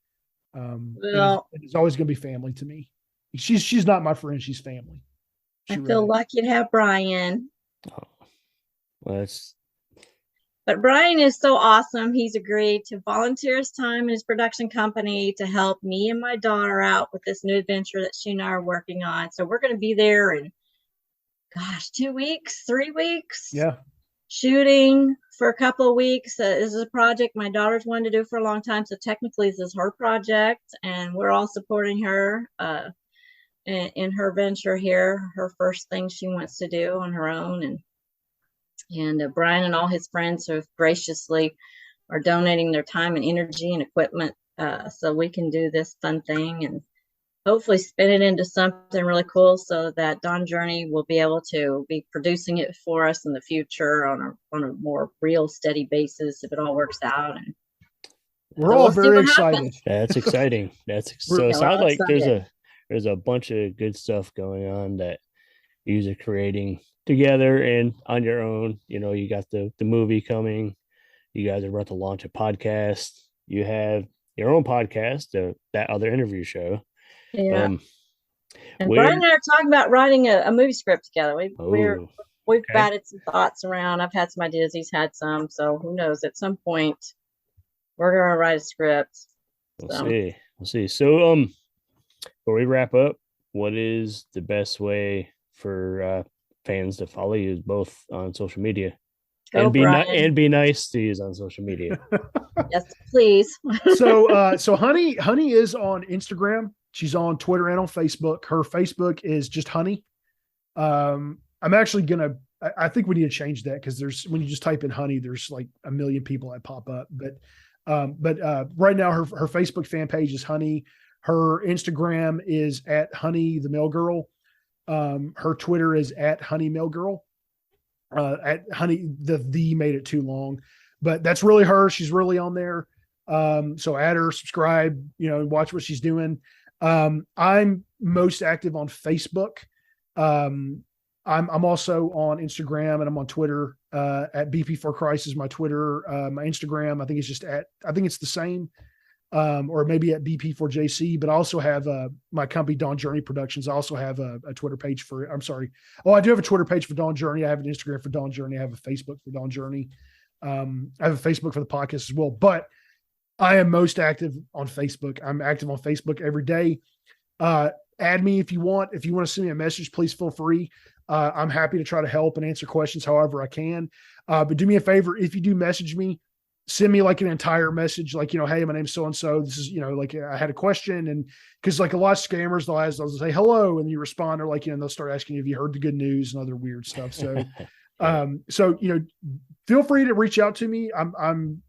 Well,
it's always going to be family to me. She's not my friend. She's family.
I feel lucky to have Bryan.
Well,
But Bryan is so awesome. He's agreed to volunteer his time in his production company to help me and my daughter out with this new adventure that she and I are working on. So we're going to be there in, 2 weeks, 3 weeks.
Yeah.
Shooting for a couple of weeks. This is a project my daughter's wanted to do for a long time. So technically this is her project, and we're all supporting her in her venture here, her first thing she wants to do on her own. And Bryan and all his friends have graciously are donating their time and energy and equipment so we can do this fun thing and hopefully spin it into something really cool so that Dawn Journey will be able to be producing it for us in the future on a more real, steady basis if it all works out. And
we're all very excited.
That's exciting. So it sounds like there's a bunch of good stuff going on that you are creating together and on your own. You got the movie coming. You guys are about to launch a podcast. You have your own podcast, that other interview show.
Yeah. And Bryan and I are talking about writing a movie script together. We've batted some thoughts around. I've had some ideas. He's had some. So who knows? At some point, we're going to write a script.
We'll see. So before we wrap up, what is the best way for fans to follow you both on social media? And be nice to use on social media.
Yes, please.
So Honey is on Instagram. She's on Twitter and on Facebook. Her Facebook is just Honey. I'm actually I think we need to change that because when you just type in Honey, there's like a million people that pop up. But right now her Facebook fan page is Honey. Her Instagram is at Honey the Mail Girl. Her Twitter is at Honey Mail Girl. At Honey, the made it too long, but that's really her. She's really on there. So add her, subscribe, watch what she's doing. I'm most active on Facebook. I'm also on Instagram and I'm on Twitter, at BP4Christ is my Twitter. My Instagram, I think it's the same. Or maybe at BP4JC, but I also have my company, Dawn Journey Productions. I also have a Twitter page I do have a Twitter page for Dawn Journey. I have an Instagram for Dawn Journey. I have a Facebook for Dawn Journey. I have a Facebook for the podcast as well, but I am most active on Facebook. I'm active on Facebook every day. Add me if you want. If you want to send me a message, please feel free. I'm happy to try to help and answer questions however I can. But do me a favor, if you do message me, send me like an entire message, like, hey, my name's so-and-so. This is, like I had a question. And cause like a lot of scammers, they'll say hello. And you respond or like, they'll start asking you, have you heard the good news and other weird stuff. So, feel free to reach out to me. I'm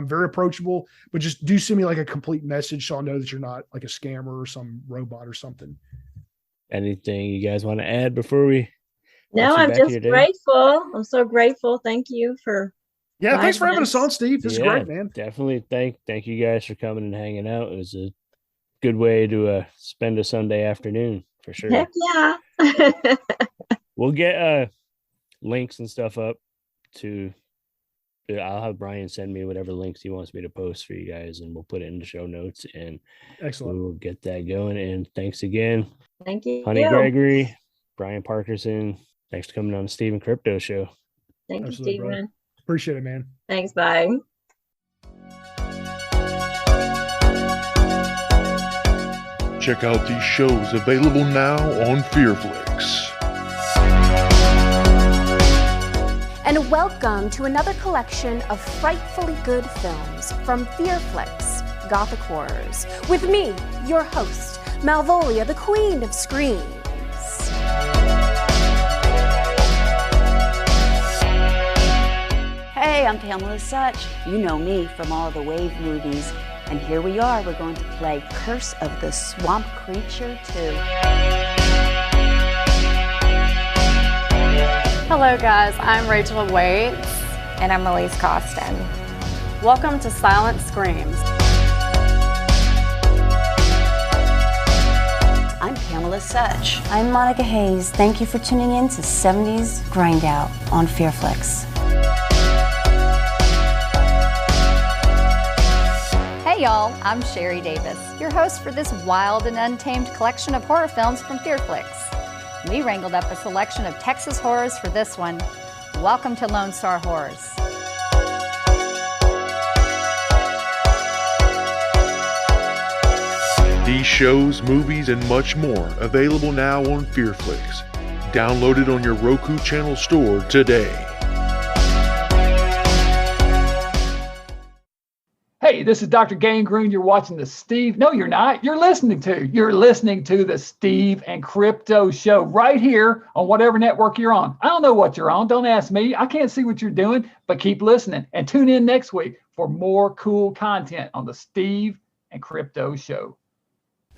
very approachable, but just do send me like a complete message so I'll know that you're not like a scammer or some robot or something.
Anything you guys want to add before we?
No, I'm just grateful. I'm so grateful. Thank you for.
Yeah, thanks for having us on, Steve. This is great, man.
Definitely. Thank you guys for coming and hanging out. It was a good way to spend a Sunday afternoon for sure.
Heck yeah.
We'll get links and stuff up to. I'll have Bryan send me whatever links he wants me to post for you guys, and we'll put it in the show notes. And
excellent.
We will get that going. And thanks again.
Thank you,
Honey Gregory, Bryan Parkerson. Thanks for coming on the Stephen Crypto Show.
Thank you, Stephen. Bro.
Appreciate it, man.
Thanks. Bye.
Check out these shows available now on Fearflix.
And welcome to another collection of frightfully good films from Fearflix, Gothic Horrors, with me, your host, Malvolia, the Queen of Screams.
Hey, I'm Pamela Such. You know me from all the Wave movies. And here we are, we're going to play Curse of the Swamp Creature 2.
Hello guys, I'm Rachel Waits.
And I'm Elise Costin.
Welcome to Silent Screams.
I'm Pamela Such.
I'm Monica Hayes. Thank you for tuning in to 70s Grind Out on Fearflix.
Hey y'all, I'm Sherry Davis, your host for this wild and untamed collection of horror films from Fearflix. We wrangled up a selection of Texas horrors for this one. Welcome to Lone Star Horrors.
These shows, movies, and much more available now on Fearflix. Download it on your Roku channel store today.
Hey, this is Dr. Gangrene. You're watching the Steve. No, you're not. You're listening to the Steve and Crypto Show right here on whatever network you're on. I don't know what you're on. Don't ask me. I can't see what you're doing, but keep listening and tune in next week for more cool content on the Steve and Crypto Show.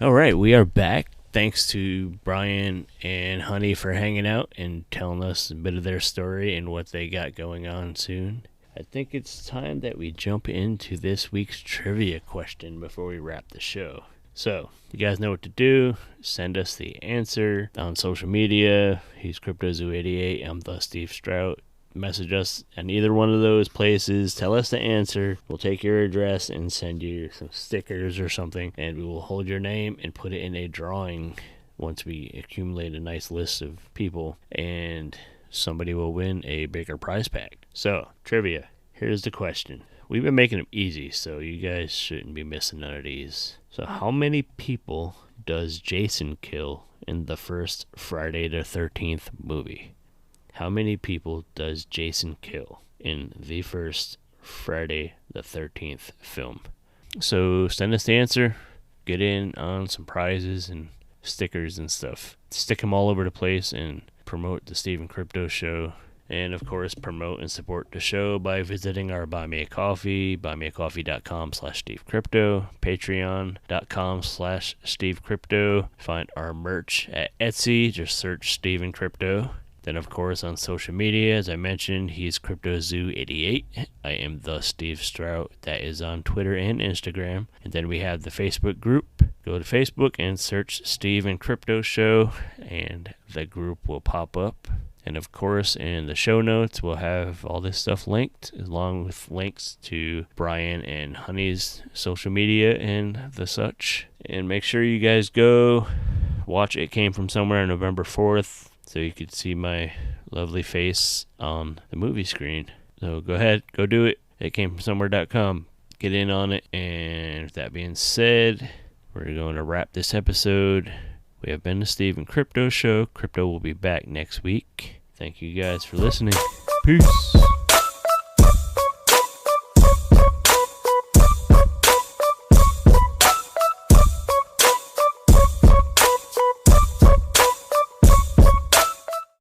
All right, we are back. Thanks to Bryan and Honey for hanging out and telling us a bit of their story and what they got going on soon. I think it's time that we jump into this week's trivia question before we wrap the show. So, you guys know what to do. Send us the answer on social media. He's CryptoZoo88. I'm the Steve Strout. Message us at either one of those places. Tell us the answer. We'll take your address and send you some stickers or something. And we will hold your name and put it in a drawing once we accumulate a nice list of people. And somebody will win a bigger prize pack. So, trivia. Here's the question. We've been making them easy, so you guys shouldn't be missing none of these. So, how many people does Jason kill in the first Friday the 13th movie? How many people does Jason kill in the first Friday the 13th film? So, send us the answer. Get in on some prizes and stickers and stuff. Stick them all over the place and promote the Steve and Crypto Show. And, of course, promote and support the show by visiting our Buy Me a Coffee, buymeacoffee.com/SteveCrypto, patreon.com/SteveCrypto. Find our merch at Etsy. Just search Steve and Crypto. Then, of course, on social media, as I mentioned, he's CryptoZoo88. I am the Steve Strout. That is on Twitter and Instagram. And then we have the Facebook group. Go to Facebook and search Steve and Crypto Show, and the group will pop up. And, of course, in the show notes, we'll have all this stuff linked, along with links to Bryan and Honey's social media and the such. And make sure you guys go watch It Came From Somewhere on November 4th, so you could see my lovely face on the movie screen. So go ahead, go do it. ItCameFromSomewhere.com. Get in on it. And with that being said, we're going to wrap this episode. We have been the Steve and Crypto Show. Crypto will be back next week. Thank you guys for listening. Peace.